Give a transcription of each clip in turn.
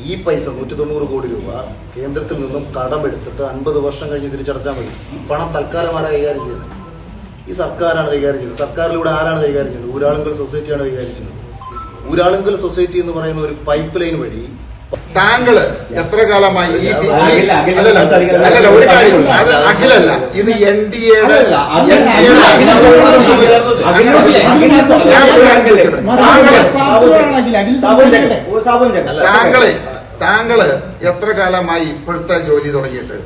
ഈ പൈസ 190 കോടി രൂപ കേന്ദ്രത്തിൽ നിന്നും കടമെടുത്തിട്ട് 50 വർഷം കഴിഞ്ഞ് തിരിച്ചടച്ചാൽ മതി. ഈ പണം തൽക്കാലം ആരാണ് കൈകാര്യം ചെയ്യുന്നത്? ഈ സർക്കാരാണ് കൈകാര്യം ചെയ്യുന്നത്. സർക്കാരിലൂടെ ആരാണ് കൈകാര്യം ചെയ്യുന്നത്? ഊരാളുങ്കൽ സൊസൈറ്റിയാണ് കൈകാര്യം ചെയ്യുന്നത്. ഊരാളുങ്കൽ സൊസൈറ്റി എന്ന് പറയുന്ന ഒരു പൈപ്പ് ലൈൻ വഴി താങ്കള് എത്ര കാലമായി ഈ അല്ലല്ല ഒരു കാര്യമില്ല, അത് അഖിലല്ല, ഇത് NDAയുടെ താങ്കള് എത്ര കാലമായി ഇപ്പോഴത്തെ ജോലി തുടങ്ങിയിട്ട്?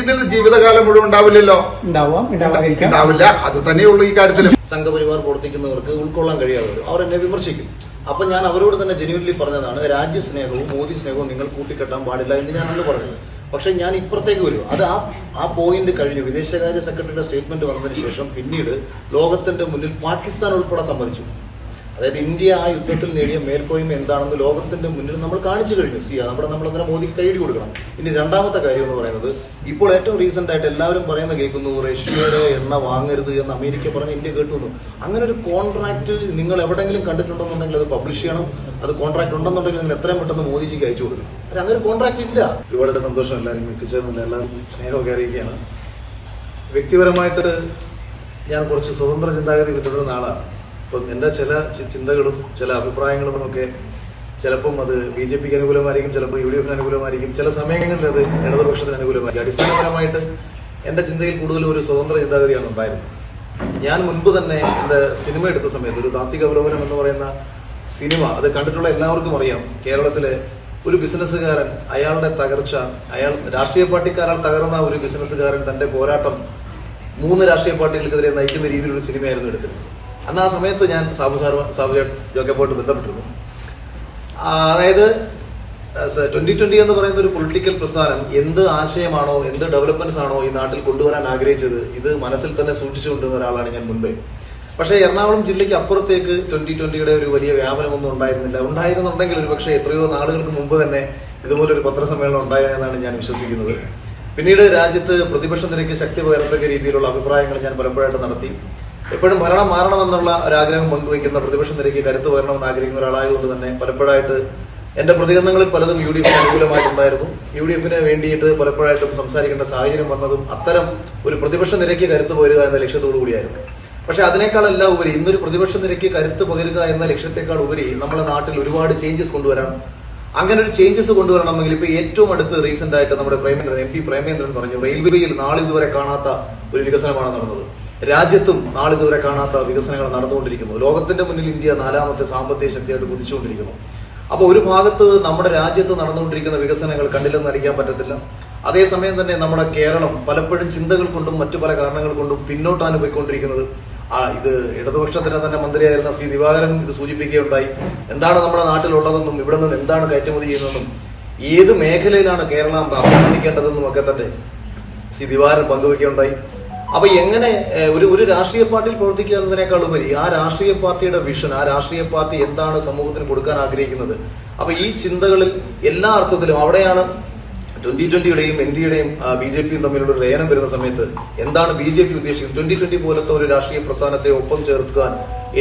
ഇതിൽ ജീവിതകാലം മുഴുവൻ ഉണ്ടാവില്ലല്ലോ. ഉണ്ടാവില്ല. അത് തന്നെയുള്ളൂ ഈ കാര്യത്തിൽ. സംഘപരിവാർ പ്രവർത്തിക്കുന്നവർക്ക് ഉൾക്കൊള്ളാൻ കഴിയാതെ അവർ എന്നെ വിമർശിക്കും. അപ്പൊ ഞാൻ അവരോട് തന്നെ ജെന്യുവൻലി പറഞ്ഞതാണ്, രാജ്യസ്നേഹവും മോദി സ്നേഹവും നിങ്ങൾ കൂട്ടിക്കെട്ടാൻ പാടില്ല എന്ന് ഞാൻ അന്ന് പറഞ്ഞത്. പക്ഷെ ഞാൻ ഇപ്പുറത്തേക്ക് വരും. അത് ആ പോയിന്റ് കഴിഞ്ഞു. വിദേശകാര്യ സെക്രട്ടറിയുടെ സ്റ്റേറ്റ്മെന്റ് വന്നതിന് ശേഷം പിന്നീട് ലോകത്തിന്റെ മുന്നിൽ പാകിസ്ഥാൻ ഉൾപ്പെടെ സമ്മതിച്ചു. അതായത് ഇന്ത്യ ആ യുദ്ധത്തിൽ നേടിയ മേൽക്കോയ്മ എന്താണെന്ന് ലോകത്തിന്റെ മുന്നിൽ നമ്മൾ കാണിച്ചു കഴിഞ്ഞു. നമ്മളങ്ങനെ മോദിക്ക് കൈയടി കൊടുക്കണം. ഇനി രണ്ടാമത്തെ കാര്യം എന്ന് പറയുന്നത്, ഇപ്പോൾ ഏറ്റവും റീസെന്റ് ആയിട്ട് എല്ലാവരും പറയുന്ന കേൾക്കുന്നു, റഷ്യയുടെ എണ്ണ വാങ്ങരുത് എന്ന് അമേരിക്ക പറഞ്ഞ് ഇന്ത്യ കേട്ടുന്നു. അങ്ങനെ ഒരു കോൺട്രാക്ട് നിങ്ങൾ എവിടെയെങ്കിലും കണ്ടിട്ടുണ്ടെന്നുണ്ടെങ്കിൽ അത് പബ്ലിഷ് ചെയ്യണം. അത് കോൺട്രാക്ട് ഉണ്ടെന്നുണ്ടെങ്കിൽ നിങ്ങൾ എത്രയും പെട്ടെന്ന് മോദിജിക്ക് അയച്ചു കൊടുക്കണം. അങ്ങനെ ഒരു കോൺട്രാക്ട് ഇല്ല. ഒരുപാട് സന്തോഷം എല്ലാവരും എത്തിച്ചേർന്നില്ല. എല്ലാവരും സ്നേഹമൊക്കെ അറിയിക്കുകയാണ്. വ്യക്തിപരമായിട്ട് ഞാൻ കുറച്ച് സ്വതന്ത്ര ചിന്താഗതി പിന്തുടരുന്ന ആളാണ്. അപ്പം എൻ്റെ ചില ചിന്തകളും ചില അഭിപ്രായങ്ങളും ഒക്കെ ചിലപ്പം അത് BJPക്ക് അനുകൂലമായിരിക്കും, ചിലപ്പോൾ UDF അനുകൂലമായിരിക്കും, ചില സമയങ്ങളിൽ അത് ഇടതുപക്ഷത്തിന് അനുകൂലമായിരിക്കും. അടിസ്ഥാനപരമായിട്ട് എൻ്റെ ചിന്തയിൽ കൂടുതലും ഒരു സ്വതന്ത്ര ചിന്താഗതിയാണ് ഉണ്ടായിരുന്നത്. ഞാൻ മുൻപ് തന്നെ എൻ്റെ സിനിമ എടുത്ത സമയത്ത് ഒരു താത്വിക അവലോകനം എന്ന് പറയുന്ന സിനിമ അത് കണ്ടിട്ടുള്ള എല്ലാവർക്കും അറിയാം. കേരളത്തിലെ ഒരു ബിസിനസ്സുകാരൻ, അയാളുടെ തകർച്ച, രാഷ്ട്രീയ പാർട്ടിക്കാരാൽ തകർന്ന ഒരു ബിസിനസ്സുകാരൻ തൻ്റെ പോരാട്ടം 3 രാഷ്ട്രീയ പാർട്ടികൾക്കെതിരെ നയിക്കുന്ന രീതിയിലൊരു സിനിമയായിരുന്നു എടുത്തിരുന്നത്. അന്ന് ആ സമയത്ത് ഞാൻ സാബു ജോക്കപ്പോയിട്ട് ബന്ധപ്പെട്ടിരുന്നു. അതായത് 2020 എന്ന് പറയുന്ന ഒരു പൊളിറ്റിക്കൽ പ്രസ്ഥാനം എന്ത് ആശയമാണോ, എന്ത് ഡെവലപ്മെന്റ്സ് ആണോ ഈ നാട്ടിൽ കൊണ്ടുവരാൻ ആഗ്രഹിച്ചത്, ഇത് മനസ്സിൽ തന്നെ സൂക്ഷിച്ചുകൊണ്ടിരുന്ന ഒരാളാണ് ഞാൻ മുൻപേ. പക്ഷേ എറണാകുളം ജില്ലയ്ക്ക് അപ്പുറത്തേക്ക് 2020യുടെ ഒരു വലിയ വ്യാപനമൊന്നും ഉണ്ടായിരുന്നില്ല. ഉണ്ടായിരുന്നുണ്ടെങ്കിൽ ഒരു പക്ഷേ എത്രയോ നാളുകൾക്ക് മുമ്പ് തന്നെ ഇതുപോലൊരു പത്രസമ്മേളനം ഉണ്ടായെന്നാണ് ഞാൻ വിശ്വസിക്കുന്നത്. പിന്നീട് രാജ്യത്ത് പ്രതിപക്ഷ നിരക്ക് ശക്തി പകരത്തക്ക രീതിയിലുള്ള അഭിപ്രായങ്ങൾ ഞാൻ പലപ്പോഴായിട്ട് നടത്തി. എപ്പോഴും ഭരണം മാറണമെന്നുള്ള ഒരാഗ്രഹം പങ്കുവയ്ക്കുന്ന, പ്രതിപക്ഷ നിരക്ക് കരുത്ത് പകരണമെന്ന് ആഗ്രഹിക്കുന്ന ഒരാളായതുകൊണ്ട് തന്നെ പലപ്പോഴായിട്ട് എന്റെ പ്രതികരണങ്ങളിൽ പലതും UDFന് അനുകൂലമായിട്ടുണ്ടായിരുന്നു. UDFന് വേണ്ടിയിട്ട് പലപ്പോഴായിട്ടും സംസാരിക്കേണ്ട സാഹചര്യം വന്നതും അത്തരം ഒരു പ്രതിപക്ഷ നിരക്ക് കരുത്ത് പകരുക എന്ന ലക്ഷ്യത്തോടു കൂടിയായിരുന്നു. പക്ഷെ അതിനേക്കാളെല്ലാം ഉപരി ഇന്നൊരു പ്രതിപക്ഷ നിരക്ക് കരുത്ത് പകരുക എന്ന ലക്ഷ്യത്തെക്കാൾ ഉപരി നമ്മുടെ നാട്ടിൽ ഒരുപാട് ചേഞ്ചസ് കൊണ്ടുവരണം. അങ്ങനെ ഒരു ചേഞ്ചസ് കൊണ്ടുവരണമെങ്കിൽ ഇപ്പൊ ഏറ്റവും അടുത്ത് റീസെന്റ് ആയിട്ട് നമ്മുടെ MP പ്രേമേന്ദ്രൻ പറഞ്ഞു, റെയിൽവേയിൽ നാളിതുവരെ കാണാത്ത ഒരു വികസനമാണ് നടന്നത്. രാജ്യത്തും നാളിതുവരെ കാണാത്ത വികസനങ്ങൾ നടന്നുകൊണ്ടിരിക്കുന്നു. ലോകത്തിന്റെ മുന്നിൽ ഇന്ത്യ 4ാമത്തെ സാമ്പത്തിക ശക്തിയായിട്ട് കുതിച്ചുകൊണ്ടിരിക്കുന്നു. അപ്പോൾ ഒരു ഭാഗത്ത് നമ്മുടെ രാജ്യത്ത് നടന്നുകൊണ്ടിരിക്കുന്ന വികസനങ്ങൾ കണ്ടില്ലെന്ന് നടിക്കാൻ പറ്റത്തില്ല. അതേസമയം തന്നെ നമ്മുടെ കേരളം പലപ്പോഴും ചിന്തകൾ കൊണ്ടും മറ്റു പല കാരണങ്ങൾ കൊണ്ടും പിന്നോട്ടാണ് പോയിക്കൊണ്ടിരിക്കുന്നത്. ഇത് ഇടതുപക്ഷത്തിന് തന്നെ മന്ത്രിയായിരുന്ന C. ദിവാകരൻ ഇത് സൂചിപ്പിക്കുകയുണ്ടായി. എന്താണ് നമ്മുടെ നാട്ടിലുള്ളതെന്നും ഇവിടെ നിന്ന് എന്താണ് കയറ്റുമതി ചെയ്യുന്നതെന്നും ഏത് മേഖലയിലാണ് കേരളം അഭിമാനിക്കേണ്ടതെന്നും ഒക്കെ തന്നെ C. ദിവാകരൻ പങ്കുവയ്ക്കുകയുണ്ടായി. അപ്പൊ എങ്ങനെ ഒരു രാഷ്ട്രീയ പാർട്ടിയിൽ പ്രവർത്തിക്കുക എന്നതിനേക്കാൾ ഉപരി ആ രാഷ്ട്രീയ പാർട്ടിയുടെ വിഷൻ, ആ രാഷ്ട്രീയ പാർട്ടി എന്താണ് സമൂഹത്തിന് കൊടുക്കാൻ ആഗ്രഹിക്കുന്നത്, അപ്പൊ ഈ ചിന്തകളിൽ എല്ലാ അർത്ഥത്തിലും അവിടെയാണ് 2020യുടെയും NDAയുടെയും BJPയും തമ്മിലുള്ള ഒരു ലയനം വരുന്ന സമയത്ത് എന്താണ് BJP ഉദ്ദേശിക്കുന്നത്. 2020 പോലത്തെ ഒരു രാഷ്ട്രീയ പ്രസ്ഥാനത്തെ ഒപ്പം ചേർക്കാൻ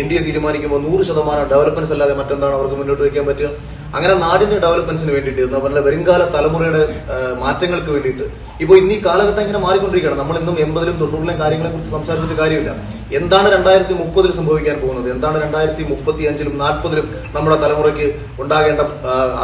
NDA തീരുമാനിക്കുമ്പോൾ 100% ഡെവലപ്മെന്റ്സ് അല്ലാതെ മറ്റെന്താണ് അവർക്ക് മുന്നോട്ട് വയ്ക്കാൻ പറ്റുക. അങ്ങനെ നാടിന്റെ ഡെവലപ്മെന്റ്സിന് വേണ്ടിയിട്ട്, നമ്മുടെ വരുംകാല തലമുറയുടെ മാറ്റങ്ങൾക്ക് വേണ്ടിയിട്ട് ഇപ്പോൾ ഇന്നീ കാലഘട്ടം ഇങ്ങനെ മാറിക്കൊണ്ടിരിക്കുകയാണ്. നമ്മൾ ഇന്നും 80ലും 90ലും കാര്യങ്ങളെ കുറിച്ച് സംസാരിച്ചിട്ട് കാര്യമില്ല. എന്താണ് 2030 സംഭവിക്കാൻ പോകുന്നത്, എന്താണ് 2035ലും 40ലും നമ്മുടെ തലമുറയ്ക്ക് ഉണ്ടാകേണ്ട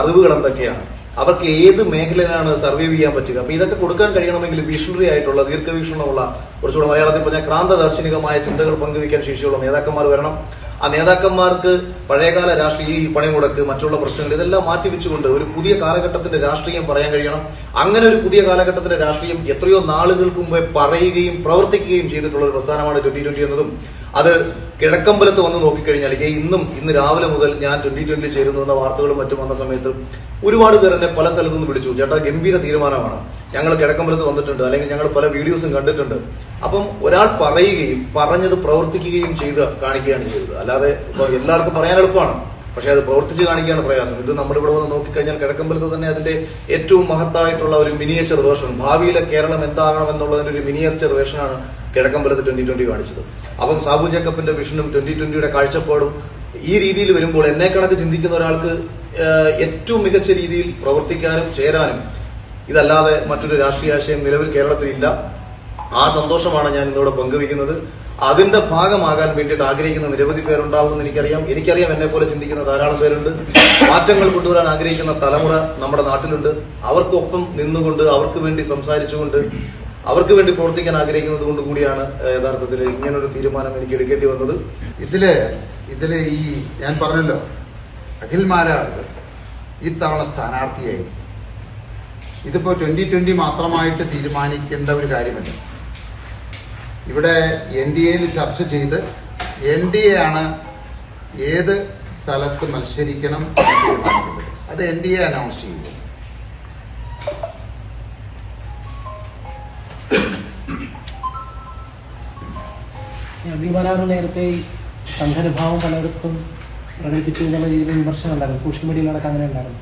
അറിവുകൾ എന്തൊക്കെയാണ്, അവർക്ക് ഏത് മേഖലയിലാണ് സർവൈവ് ചെയ്യാൻ പറ്റുക. അപ്പൊ ഇതൊക്കെ കൊടുക്കാൻ കഴിയണമെങ്കിൽ വിഷണറി ആയിട്ടുള്ള, ദീർഘവീക്ഷണമുള്ള, കുറച്ചുകൂടെ മലയാളത്തിൽ പറഞ്ഞാൽ ക്രാന്തദാർശനികമായ ചിന്തകൾ പങ്കുവയ്ക്കാൻ ശേഷിയുള്ള നേതാക്കന്മാർ വരണം. ആ നേതാക്കന്മാർക്ക് പഴയകാല രാഷ്ട്രീയ ഈ പണിമുടക്ക്, മറ്റുള്ള പ്രശ്നങ്ങൾ ഇതെല്ലാം മാറ്റിവെച്ചുകൊണ്ട് ഒരു പുതിയ കാലഘട്ടത്തിന്റെ രാഷ്ട്രീയം പറയാൻ കഴിയണം. അങ്ങനെ ഒരു പുതിയ കാലഘട്ടത്തിന്റെ രാഷ്ട്രീയം എത്രയോ നാളുകൾക്ക് മുമ്പേ പറയുകയും പ്രവർത്തിക്കുകയും ചെയ്തിട്ടുള്ള ഒരു പ്രസ്ഥാനമാണ് 2020 എന്നതും അത് കിഴക്കമ്പലത്ത് വന്ന് നോക്കിക്കഴിഞ്ഞാൽ ഇന്ന് രാവിലെ മുതൽ ഞാൻ 2020 ചേരുന്നു എന്ന വാർത്തകളും മറ്റും വന്ന സമയത്ത് ഒരുപാട് പേർ എന്നെ പല സ്ഥലത്തു നിന്ന് വിളിച്ചു, ചേട്ടാ ഗംഭീര തീരുമാനമാണ്, ഞങ്ങൾ കിഴക്കമ്പലത്ത് വന്നിട്ടുണ്ട്, അല്ലെങ്കിൽ ഞങ്ങൾ പല വീഡിയോസും കണ്ടിട്ടുണ്ട്. അപ്പം ഒരാൾ പറയുകയും പറഞ്ഞത് പ്രവർത്തിക്കുകയും ചെയ്ത് കാണിക്കുകയാണ് ചെയ്തത്. അല്ലാതെ ഇപ്പൊ എല്ലാവർക്കും പറയാൻ എളുപ്പമാണ്, പക്ഷെ അത് പ്രവർത്തിച്ച് കാണിക്കുകയാണ് പ്രയാസം. ഇത് നമ്മുടെ ഇവിടെ വന്ന് നോക്കിക്കഴിഞ്ഞാൽ കിഴക്കമ്പലത്ത് തന്നെ അതിന്റെ ഏറ്റവും മഹത്തായിട്ടുള്ള ഒരു മിനിയേച്ചർ വേർഷൻ, ഭാവിയിലെ കേരളം എന്താകണം എന്നുള്ളതിന്റെ ഒരു മിനിയേച്ചർ വേർഷനാണ് കിഴക്കമ്പലത്ത് 2020 കാണിച്ചത്. അപ്പം സാബു ജേക്കബിന്റെ വിഷനും 2020യുടെ കാഴ്ചപ്പാടും ഈ രീതിയിൽ വരുമ്പോൾ എന്നെ കണക്ക് ചിന്തിക്കുന്ന ഒരാൾക്ക് ഏറ്റവും മികച്ച രീതിയിൽ പ്രവർത്തിക്കാനും ചേരാനും ഇതല്ലാതെ മറ്റൊരു രാഷ്ട്രീയ ആശയം നിലവിൽ കേരളത്തിലില്ല. ആ സന്തോഷമാണ് ഞാൻ ഇന്നിവിടെ പങ്കുവയ്ക്കുന്നത്. അതിന്റെ ഭാഗമാകാൻ വേണ്ടിയിട്ട് ആഗ്രഹിക്കുന്ന നിരവധി പേരുണ്ടാവുമെന്ന് എനിക്കറിയാം എന്നെ പോലെ ചിന്തിക്കുന്ന ധാരാളം പേരുണ്ട്. മാറ്റങ്ങൾ കൊണ്ടുവരാൻ ആഗ്രഹിക്കുന്ന തലമുറ നമ്മുടെ നാട്ടിലുണ്ട്. അവർക്കൊപ്പം നിന്നുകൊണ്ട്, അവർക്ക് വേണ്ടി സംസാരിച്ചുകൊണ്ട്, അവർക്ക് വേണ്ടി പ്രവർത്തിക്കാൻ ആഗ്രഹിക്കുന്നത് കൊണ്ട് കൂടിയാണ് യഥാർത്ഥത്തിൽ ഇങ്ങനൊരു തീരുമാനം എനിക്ക് എടുക്കേണ്ടി വന്നത്. ഇതില് ഈ ഞാൻ പറഞ്ഞല്ലോ, അഖിൽ മാരാർ ഇത്തവണ സ്ഥാനാർത്ഥിയായി. ഇതിപ്പോ 2020 മാത്രമായിട്ട് തീരുമാനിക്കേണ്ട ഒരു കാര്യമല്ല. ഇവിടെ NDAയിൽ ചർച്ച ചെയ്ത് NDA ആണ് ഏത് സ്ഥലത്ത് മത്സരിക്കണം എന്ന് തീരുമാനിക്കുന്നത്. അത് NDA അനൗൺസ് ചെയ്തു. അഖിൽമാരാർ നേരത്തെ സംഘനഭാവം പലയിടത്തും പ്രകടിപ്പിച്ചു എന്നുള്ള രീതിയിൽ വിമർശനം ഉണ്ടായിരുന്നു. സോഷ്യൽ മീഡിയയിലടക്കം അങ്ങനെ ഉണ്ടായിരുന്നു.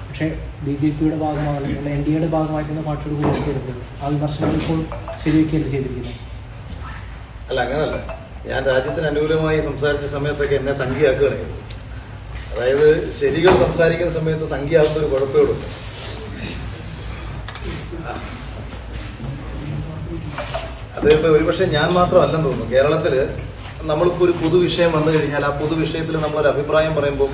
പക്ഷേ BJPയുടെ ഭാഗമാണ് അല്ലെങ്കിൽ NDAയുടെ ഭാഗമായിട്ടുള്ള പാർട്ടിയോട് കൂടി ചെയ്തിട്ടുണ്ട്. ആ വിമർശനങ്ങൾ ഇപ്പോൾ ശരിവെക്കുകയല്ല ചെയ്തിരിക്കുന്നത്. അല്ല, അങ്ങനല്ല. ഞാൻ രാജ്യത്തിന് അനുകൂലമായി സംസാരിച്ച സമയത്തൊക്കെ എന്നെ സംഖ്യയാക്കുകയാണ് ചെയ്തത്. അതായത് ശരികൾ സംസാരിക്കുന്ന സമയത്ത് സംഖ്യയാകുന്ന ഒരു കുഴപ്പമുള്ളൂ. അത് ഇപ്പൊ ഒരുപക്ഷെ ഞാൻ മാത്രമല്ലെന്ന് തോന്നുന്നു. കേരളത്തില് നമ്മളിപ്പോ ഒരു പൊതുവിഷയം വന്നു കഴിഞ്ഞാൽ ആ പൊതുവിഷയത്തിൽ നമ്മളൊരു അഭിപ്രായം പറയുമ്പോൾ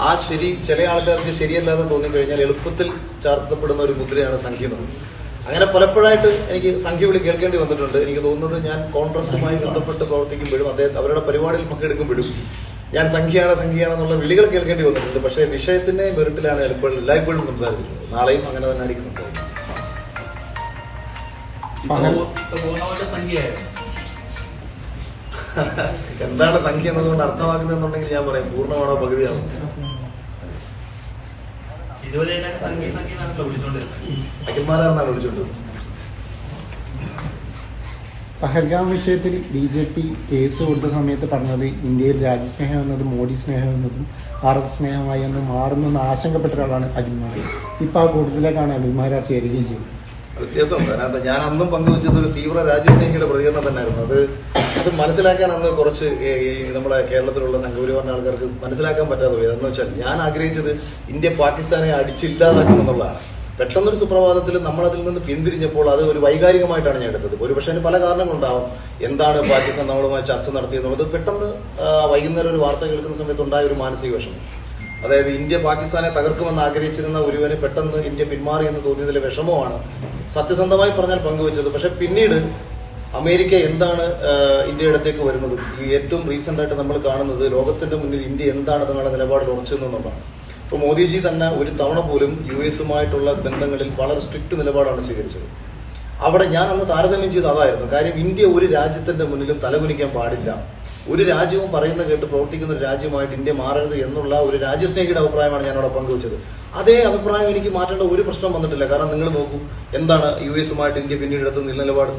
ആ ശരി ചില ആൾക്കാർക്ക് ശരിയല്ലാതെ തോന്നിക്കഴിഞ്ഞാൽ എളുപ്പത്തിൽ ചാർത്തപ്പെടുന്ന ഒരു മുദ്രയാണ് സംഖ്യ എന്നുള്ളത്. അങ്ങനെ പലപ്പോഴായിട്ട് എനിക്ക് സംഖ്യ വിളി കേൾക്കേണ്ടി വന്നിട്ടുണ്ട്. എനിക്ക് തോന്നുന്നത് ഞാൻ കോൺഗ്രസുമായി ബന്ധപ്പെട്ട് പ്രവർത്തിക്കുമ്പോഴും അവരുടെ പരിപാടിയിൽ പങ്കെടുക്കുമ്പോഴും ഞാൻ സംഖ്യയാണെന്നുള്ള വിളികൾ കേൾക്കേണ്ടി വന്നിട്ടുണ്ട്. പക്ഷേ വിഷയത്തിന്റെ മെറിറ്റിലാണ് എല്ലായ്പ്പോഴും സംസാരിച്ചിട്ടുള്ളത്. നാളെയും അങ്ങനെ തന്നെ ആയിരിക്കും സംസാരിക്കുന്നത്. എന്താണ് സംഖ്യ എന്നതുകൊണ്ട് അർത്ഥമാക്കുന്നതെന്നുണ്ടെങ്കിൽ ഞാൻ പറയും പൂർണ്ണമാണോ പകുതിയാണോ. അഖിൽമാരാണെന്നാണ് വിളിച്ചോണ്ടിരുന്നത്. പഹൽഗാം വിഷയത്തിൽ BJP കേസ് കൊടുത്ത സമയത്ത് പറഞ്ഞത് ഇന്ത്യയിൽ രാജ്യസ്നേഹം എന്നതും മോഡി സ്നേഹം എന്നതും RS സ്നേഹമായി എന്ന് മാറുന്നെന്ന് ആശങ്കപ്പെട്ട ഒരാളാണ് അഖിൽമാരാർ. ഇപ്പൊ ആ കൂട്ടത്തിലേക്കാണ് അഖിൽമാരാർ ചേരുകയും ചെയ്തത്. വ്യത്യാസമുണ്ട്. അതിനകത്ത് ഞാൻ അന്നും പങ്കുവച്ചത് ഒരു തീവ്ര രാജ്യസ്നേഹിയുടെ പ്രതികരണം തന്നെയായിരുന്നു. അത് മനസ്സിലാക്കാൻ അന്ന് കുറച്ച് നമ്മുടെ കേരളത്തിലുള്ള സംഘപരിവാറിന്റെ ആൾക്കാർക്ക് മനസ്സിലാക്കാൻ പറ്റാതെ പോയി. എന്ന് വെച്ചാൽ ഞാൻ ആഗ്രഹിച്ചത് ഇന്ത്യ പാകിസ്ഥാനെ അടിച്ചില്ലാതാക്കുമെന്നുള്ളതാണ്. പെട്ടെന്നൊരു സുപ്രഭാതത്തിൽ നമ്മൾ അതിൽ നിന്ന് പിന്തിരിഞ്ഞപ്പോൾ അത് ഒരു വൈകാരികമായിട്ടാണ് ഞാൻ എടുത്തത്. ഒരുപക്ഷെ അതിന് പല കാരണങ്ങളുണ്ടാവും. എന്താണ് പാകിസ്ഥാൻ നമ്മളുമായി ചർച്ച നടത്തിയെന്നുള്ളത് പെട്ടെന്ന് വൈകുന്നേരം ഒരു വാർത്ത കേൾക്കുന്ന സമയത്ത് ഉണ്ടായ ഒരു മാനസിക വിഷമം. അതായത് ഇന്ത്യ പാകിസ്ഥാനെ തകർക്കുമെന്ന് ആഗ്രഹിച്ചിരുന്ന ഒരുവന് പെട്ടെന്ന് ഇന്ത്യ പിന്മാറി എന്ന് തോന്നിയതിലെ വിഷമമാണ് സത്യസന്ധമായി പറഞ്ഞാൽ പങ്കുവച്ചത്. പക്ഷെ പിന്നീട് അമേരിക്ക എന്താണ് ഇന്ത്യയുടെ അടുത്തേക്ക് വരുന്നത്, ഈ ഏറ്റവും റീസെന്റ് ആയിട്ട് നമ്മൾ കാണുന്നത് ലോകത്തിന്റെ മുന്നിൽ ഇന്ത്യ എന്താണ് തങ്ങളുടെ നിലപാടിൽ ഉറച്ചതെന്നുള്ളതാണ്. ഇപ്പോൾ മോദിജി തന്നെ ഒരു തവണ പോലും US-ഉമായിട്ടുള്ള ബന്ധങ്ങളിൽ വളരെ സ്ട്രിക്റ്റ് നിലപാടാണ് സ്വീകരിച്ചത്. അവിടെ ഞാൻ അന്ന് താരതമ്യം ചെയ്ത് അതായിരുന്നു. കാര്യം ഇന്ത്യ ഒരു രാജ്യത്തിന്റെ മുന്നിലും തലകുനിക്കാൻ പാടില്ല. ഒരു രാജ്യവും പറയുന്ന കേട്ട് പ്രവർത്തിക്കുന്ന ഒരു രാജ്യമായിട്ട് ഇന്ത്യ മാറരുത് എന്നുള്ള ഒരു രാജ്യസ്നേഹിയുടെ അഭിപ്രായമാണ് ഞാൻ അവിടെ പങ്കുവച്ചത്. അതേ അഭിപ്രായം എനിക്ക് മാറ്റേണ്ട ഒരു പ്രശ്നം വന്നിട്ടില്ല. കാരണം നിങ്ങൾ നോക്കൂ, എന്താണ് US-ഉമായിട്ട് ഇന്ത്യ പിന്നീട് എടുത്ത നിലപാട്.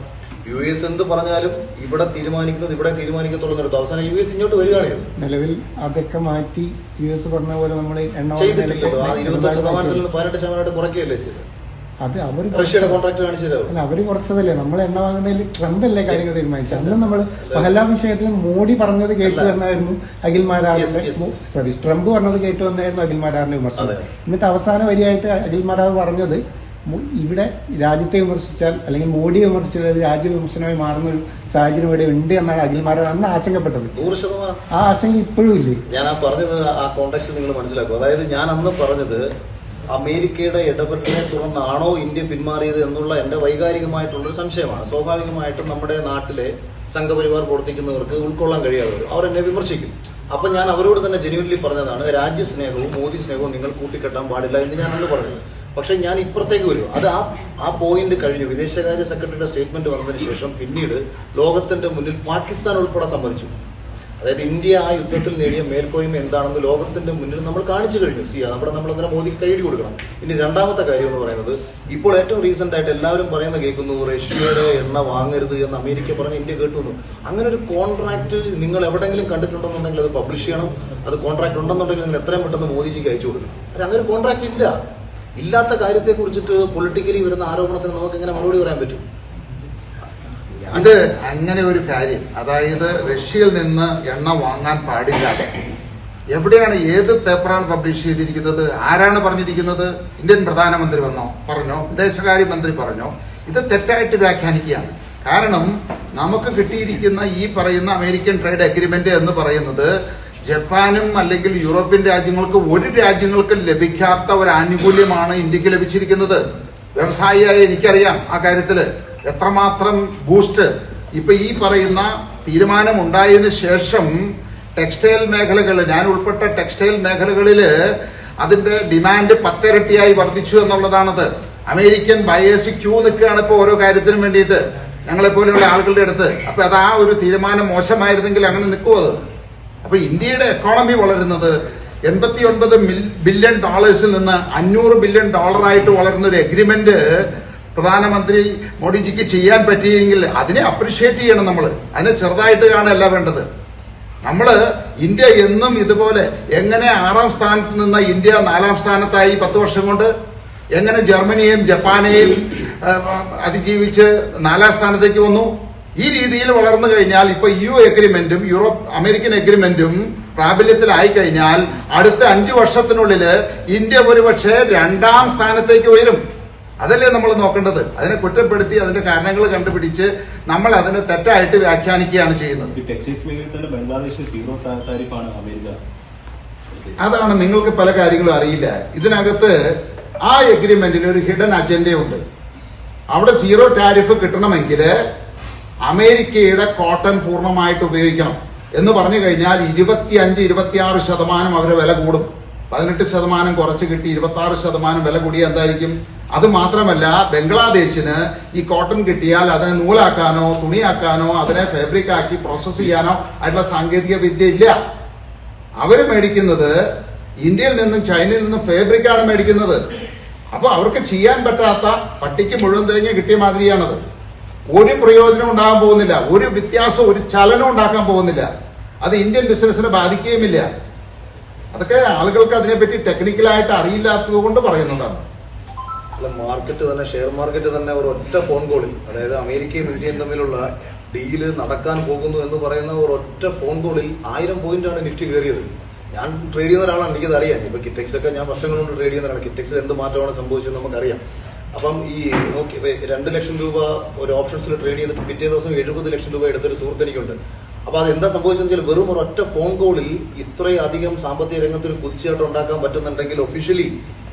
US എന്ത് പറഞ്ഞാലും ഇവിടെ തീരുമാനിക്കുന്നത് ഇവിടെ തീരുമാനിക്കത്തുള്ളൂ എന്നെടുത്തു. അവസാനം US ഇങ്ങോട്ട് വരികയാണ്. നിലവിൽ അതൊക്കെ മാറ്റി US പറഞ്ഞ പോലെ നമ്മൾ ചെയ്തിട്ടില്ലല്ലോ. ആ 20% നിന്ന് 18% കുറയ്ക്കുകയല്ലേ ചെയ്തത്. അത് അവർ റഷ്യയുടെ കോൺട്രാക്ട് കാണിച്ചല്ലോ. അല്ല, അവര് കുറച്ചതല്ലേ. നമ്മൾ എണ്ണ വാങ്ങുന്നതിൽ ട്രംപ് അല്ലേ കാര്യങ്ങൾ തീരുമാനിച്ചത്. അന്ന് നമ്മൾ പഹൽഗാം വിഷയത്തിൽ മോഡി പറഞ്ഞത് കേട്ടു എന്നായിരുന്നു അഖിൽമാരാറിന്റെ ട്രംപ് പറഞ്ഞത് കേട്ടു എന്നായിരുന്നു അഖിൽമാരാറിന്റെ വിമർശനം. എന്നിട്ട് അവസാന വരിയായിട്ട് അഖിൽമാരാർ പറഞ്ഞത് ഇവിടെ രാജ്യത്തെ വിമർശിച്ചാൽ അല്ലെങ്കിൽ മോഡിയെ വിമർശിച്ചാൽ രാജ്യ വിമർശനമായി മാറുന്ന ഒരു സാഹചര്യം ഇവിടെ ഉണ്ട് എന്നാണ് അഖിൽമാരാർ അന്ന് ആശങ്കപ്പെട്ടത്. 100% ആ ആശങ്ക ഇപ്പോഴും ഇല്ലേ? ഞാൻ ആ പറഞ്ഞത് ആ കോൺടാക്സ്റ്റ് നിങ്ങൾ മനസ്സിലാക്കും. അതായത് ഞാൻ അന്ന് പറഞ്ഞത് അമേരിക്കയുടെ ഇടപെടലിനെ തുടർന്നാണോ ഇന്ത്യ പിന്മാറിയത് എന്നുള്ള എന്റെ വൈകാരികമായിട്ടുള്ളൊരു സംശയമാണ്. സ്വാഭാവികമായിട്ടും നമ്മുടെ നാട്ടിലെ സംഘപരിവാർ പ്രവർത്തിക്കുന്നവർക്ക് ഉൾക്കൊള്ളാൻ കഴിയാതെ വരും. അവർ എന്നെ വിമർശിക്കും. അപ്പൊ ഞാൻ അവരോട് തന്നെ ജെന്യുവൻലി പറഞ്ഞതാണ്, രാജ്യസ്നേഹവും മോദി സ്നേഹവും നിങ്ങൾ കൂട്ടിക്കെട്ടാൻ പാടില്ല എന്ന് ഞാൻ അന്ന് പറഞ്ഞത്. പക്ഷെ ഞാൻ ഇപ്പുറത്തേക്ക് വരും. അത് ആ പോയിന്റ് കഴിഞ്ഞു. വിദേശകാര്യ സെക്രട്ടറിയുടെ സ്റ്റേറ്റ്മെന്റ് വന്നതിന് ശേഷം പിന്നീട് ലോകത്തിന്റെ മുന്നിൽ പാകിസ്ഥാൻ ഉൾപ്പെടെ സമ്മതിച്ചു. അതായത് ഇന്ത്യ ആ യുദ്ധത്തിൽ നേടിയ മേൽക്കോയ്മ എന്താണെന്ന് ലോകത്തിന്റെ മുന്നിൽ നമ്മൾ കാണിച്ചു കഴിഞ്ഞു. നമ്മളങ്ങനെ മോദിക്ക് കൈയടി കൊടുക്കണം. ഇനി രണ്ടാമത്തെ കാര്യം എന്ന് പറയുന്നത്, ഇപ്പോൾ ഏറ്റവും റീസെന്റ് ആയിട്ട് എല്ലാവരും പറയുന്ന കേൾക്കുന്നു, റഷ്യയുടെ എണ്ണ വാങ്ങരുത് എന്ന് അമേരിക്ക പറഞ്ഞ് ഇന്ത്യ കേട്ടുന്നു. അങ്ങനെ ഒരു കോൺട്രാക്ട് നിങ്ങൾ എവിടെയെങ്കിലും കണ്ടിട്ടുണ്ടെന്നുണ്ടെങ്കിൽ അത് പബ്ലിഷ് ചെയ്യണം. അത് കോൺട്രാക്ട് ഉണ്ടെന്നുണ്ടെങ്കിൽ നിങ്ങൾ എത്രയും പെട്ടെന്ന് മോദിജിക്ക് അയച്ചു കൊടുക്കണം. അങ്ങനെ ഒരു കോൺട്രാക്ട് ഇല്ല. ഇല്ലാത്ത കാര്യത്തെ കുറിച്ചിട്ട് പൊളിറ്റിക്കലി വരുന്ന ആരോപണത്തിന് നമുക്ക് എങ്ങനെ മറുപടി പറയാൻ പറ്റും? അത് അങ്ങനെ ഒരു കാര്യം, അതായത് റഷ്യയിൽ നിന്ന് എണ്ണ വാങ്ങാൻ പാടില്ലാതെ എവിടെയാണ്, ഏത് പേപ്പറാണ് പബ്ലിഷ് ചെയ്തിരിക്കുന്നത്? ആരാണ് പറഞ്ഞിരിക്കുന്നത്? ഇന്ത്യൻ പ്രധാനമന്ത്രി പറഞ്ഞോ? വിദേശകാര്യമന്ത്രി പറഞ്ഞോ? ഇത് തെറ്റായിട്ട് വ്യാഖ്യാനിക്കുകയാണ്. കാരണം നമുക്ക് കിട്ടിയിരിക്കുന്ന ഈ പറയുന്ന അമേരിക്കൻ ട്രേഡ് അഗ്രിമെന്റ് എന്ന് പറയുന്നത് ജപ്പാനും അല്ലെങ്കിൽ യൂറോപ്യൻ രാജ്യങ്ങൾക്ക് ഒരു രാജ്യങ്ങൾക്കും ലഭിക്കാത്ത ഒരു ആനുകൂല്യമാണ് ഇന്ത്യക്ക് ലഭിച്ചിരിക്കുന്നത്. വ്യവസായിയായ എനിക്കറിയാം ആ കാര്യത്തില് എത്രമാത്രം ബൂസ്റ്റ് ഇപ്പൊ ഈ പറയുന്ന തീരുമാനം ഉണ്ടായതിനു ശേഷം ടെക്സ്റ്റൈൽ മേഖലകൾ, ഞാൻ ഉൾപ്പെട്ട ടെക്സ്റ്റൈൽ മേഖലകളില് അതിന്റെ ഡിമാൻഡ് 10 ഇരട്ടിയായി വർദ്ധിച്ചു എന്നുള്ളതാണത്. അമേരിക്കൻ ബയേഴ്സ് ക്യൂ നിൽക്കുകയാണ് ഇപ്പോൾ ഓരോ കാര്യത്തിനും വേണ്ടിയിട്ട്, ഞങ്ങളെപ്പോലെയുള്ള ആളുകളുടെ അടുത്ത്. അപ്പൊ അത് ആ ഒരു തീരുമാനം മോശമായിരുന്നെങ്കിൽ അങ്ങനെ നിൽക്കുമോ അത്? അപ്പൊ ഇന്ത്യയുടെ എക്കോണമി വളരുന്നത് 89 ബില്യൺ ഡോളേഴ്സിൽ നിന്ന് 500 ബില്യൺ ഡോളറായിട്ട് വളർന്ന ഒരു എഗ്രിമെന്റ് പ്രധാനമന്ത്രി മോഡിജിക്ക് ചെയ്യാൻ പറ്റിയെങ്കിൽ അതിനെ അപ്രിഷിയേറ്റ് ചെയ്യണം. നമ്മൾ അതിനെ ചെറുതായിട്ട് കാണുകയല്ല വേണ്ടത്. നമ്മള് ഇന്ത്യ എന്നും ഇതുപോലെ എങ്ങനെ 6ാം സ്ഥാനത്ത് നിന്ന ഇന്ത്യ 4ാം സ്ഥാനത്തായി 10 വർഷം കൊണ്ട്, എങ്ങനെ ജർമ്മനിയെയും ജപ്പാനെയും അതിജീവിച്ച് 4ാം സ്ഥാനത്തേക്ക് വന്നു. ഈ രീതിയിൽ വളർന്നു കഴിഞ്ഞാൽ ഇപ്പൊ EU എഗ്രിമെന്റും അമേരിക്കൻ എഗ്രിമെന്റും പ്രാബല്യത്തിലായി കഴിഞ്ഞാൽ അടുത്ത 5 വർഷത്തിനുള്ളിൽ ഇന്ത്യ ഒരുപക്ഷെ 2ാം സ്ഥാനത്തേക്ക് ഉയരും. അതല്ലേ നമ്മൾ നോക്കേണ്ടത്? അതിനെ കുറ്റപ്പെടുത്തി അതിന്റെ കാരണങ്ങൾ കണ്ടുപിടിച്ച് നമ്മൾ അതിനെ തെറ്റായിട്ട് വ്യാഖ്യാനിക്കുകയാണ് ചെയ്യുന്നത്. ടെക്സ്റ്റൈൽസ് മേഖലയിൽ തന്നെ ബംഗ്ലാദേശിൽ 0 താരിഫാണ് അമേരിക്ക. അതാണ് നിങ്ങൾക്ക് പല കാര്യങ്ങളും അറിയില്ല. ഇതിനകത്ത് ആ എഗ്രിമെന്റിൽ ഒരു ഹിഡൻ അജണ്ടയുണ്ട്. അവിടെ 0 ടാരിഫ് കിട്ടണമെങ്കിൽ അമേരിക്കയുടെ കോട്ടൺ പൂർണ്ണമായിട്ട് ഉപയോഗിക്കണം എന്ന് പറഞ്ഞു കഴിഞ്ഞാൽ 25-26% അവര് വില കൂടും. 18% കുറച്ച് കിട്ടി 26% വില കൂടിയ എന്തായിരിക്കും? അത് മാത്രമല്ല, ബംഗ്ലാദേശിന് ഈ കോട്ടൺ കിട്ടിയാൽ അതിനെ നൂലാക്കാനോ തുണിയാക്കാനോ അതിനെ ഫാബ്രിക് ആക്കി പ്രോസസ് ചെയ്യാനോ ആയിട്ടുള്ള സാങ്കേതിക വിദ്യ ഇല്ല. അവര് മേടിക്കുന്നത് ഇന്ത്യയിൽ നിന്നും ചൈനയിൽ നിന്നും ഫാബ്രിക്കാണ് മേടിക്കുന്നത്. അപ്പൊ അവർക്ക് ചെയ്യാൻ പറ്റാത്ത, പട്ടിക്ക് മുഴുവൻ തേങ്ങ കിട്ടിയ മാതിരിയാണത്. ഒരു പ്രയോജനം ഉണ്ടാകാൻ പോകുന്നില്ല, ഒരു വ്യത്യാസം, ഒരു ചലനം ഉണ്ടാക്കാൻ പോകുന്നില്ല. അത് ഇന്ത്യൻ ബിസിനസിനെ ബാധിക്കുകയുമില്ല. അതൊക്കെ ആളുകൾക്ക് അതിനെപ്പറ്റി ടെക്നിക്കലായിട്ട് അറിയില്ലാത്തത് കൊണ്ട് പറയുന്നതാണ്. മാർക്കറ്റ് തന്നെ, ഷെയർ മാർക്കറ്റ് തന്നെ ഒരു ഒറ്റ ഫോൺ കോളിൽ, അതായത് അമേരിക്കയും ഇന്ത്യയും തമ്മിലുള്ള ഡീല് നടക്കാൻ പോകുന്നു എന്ന് പറയുന്ന ഒരു ഒറ്റ ഫോൺ കോളിൽ 1000 പോയിന്റാണ് നിഫ്റ്റി കയറിയത്. ഞാൻ ട്രേഡ് ചെയ്യുന്ന ഒരാളാണ്, എനിക്കത് അറിയാം. ഇപ്പൊ കിറ്റെക്സ് ഒക്കെ ഞാൻ വർഷങ്ങൾ കൊണ്ട് ട്രേഡ് ചെയ്യുന്നതാണ്. കിറ്റെക്സിൽ എന്ത് മാറ്റമാണ് സംഭവിച്ചത് നമുക്കറിയാം. അപ്പം ഈ നോക്കി 2 ലക്ഷം രൂപ ഒരു ഓപ്ഷൻസിൽ ട്രേഡ് ചെയ്തിട്ട് പിറ്റേ ദിവസം 70 ലക്ഷം രൂപ എടുത്തൊരു സുഹൃത്ത് എനിക്കുണ്ട്. അപ്പൊ അത് എന്താ സംഭവിച്ചതെന്ന് വെച്ചാൽ വെറും ഒരൊറ്റ ഫോൺ കോളിൽ ഇത്രയധികം സാമ്പത്തിക രംഗത്തൊരു കുതിച്ചാട്ടം ഉണ്ടാക്കാൻ പറ്റുന്നുണ്ടെങ്കിൽ ഒഫീഷ്യലി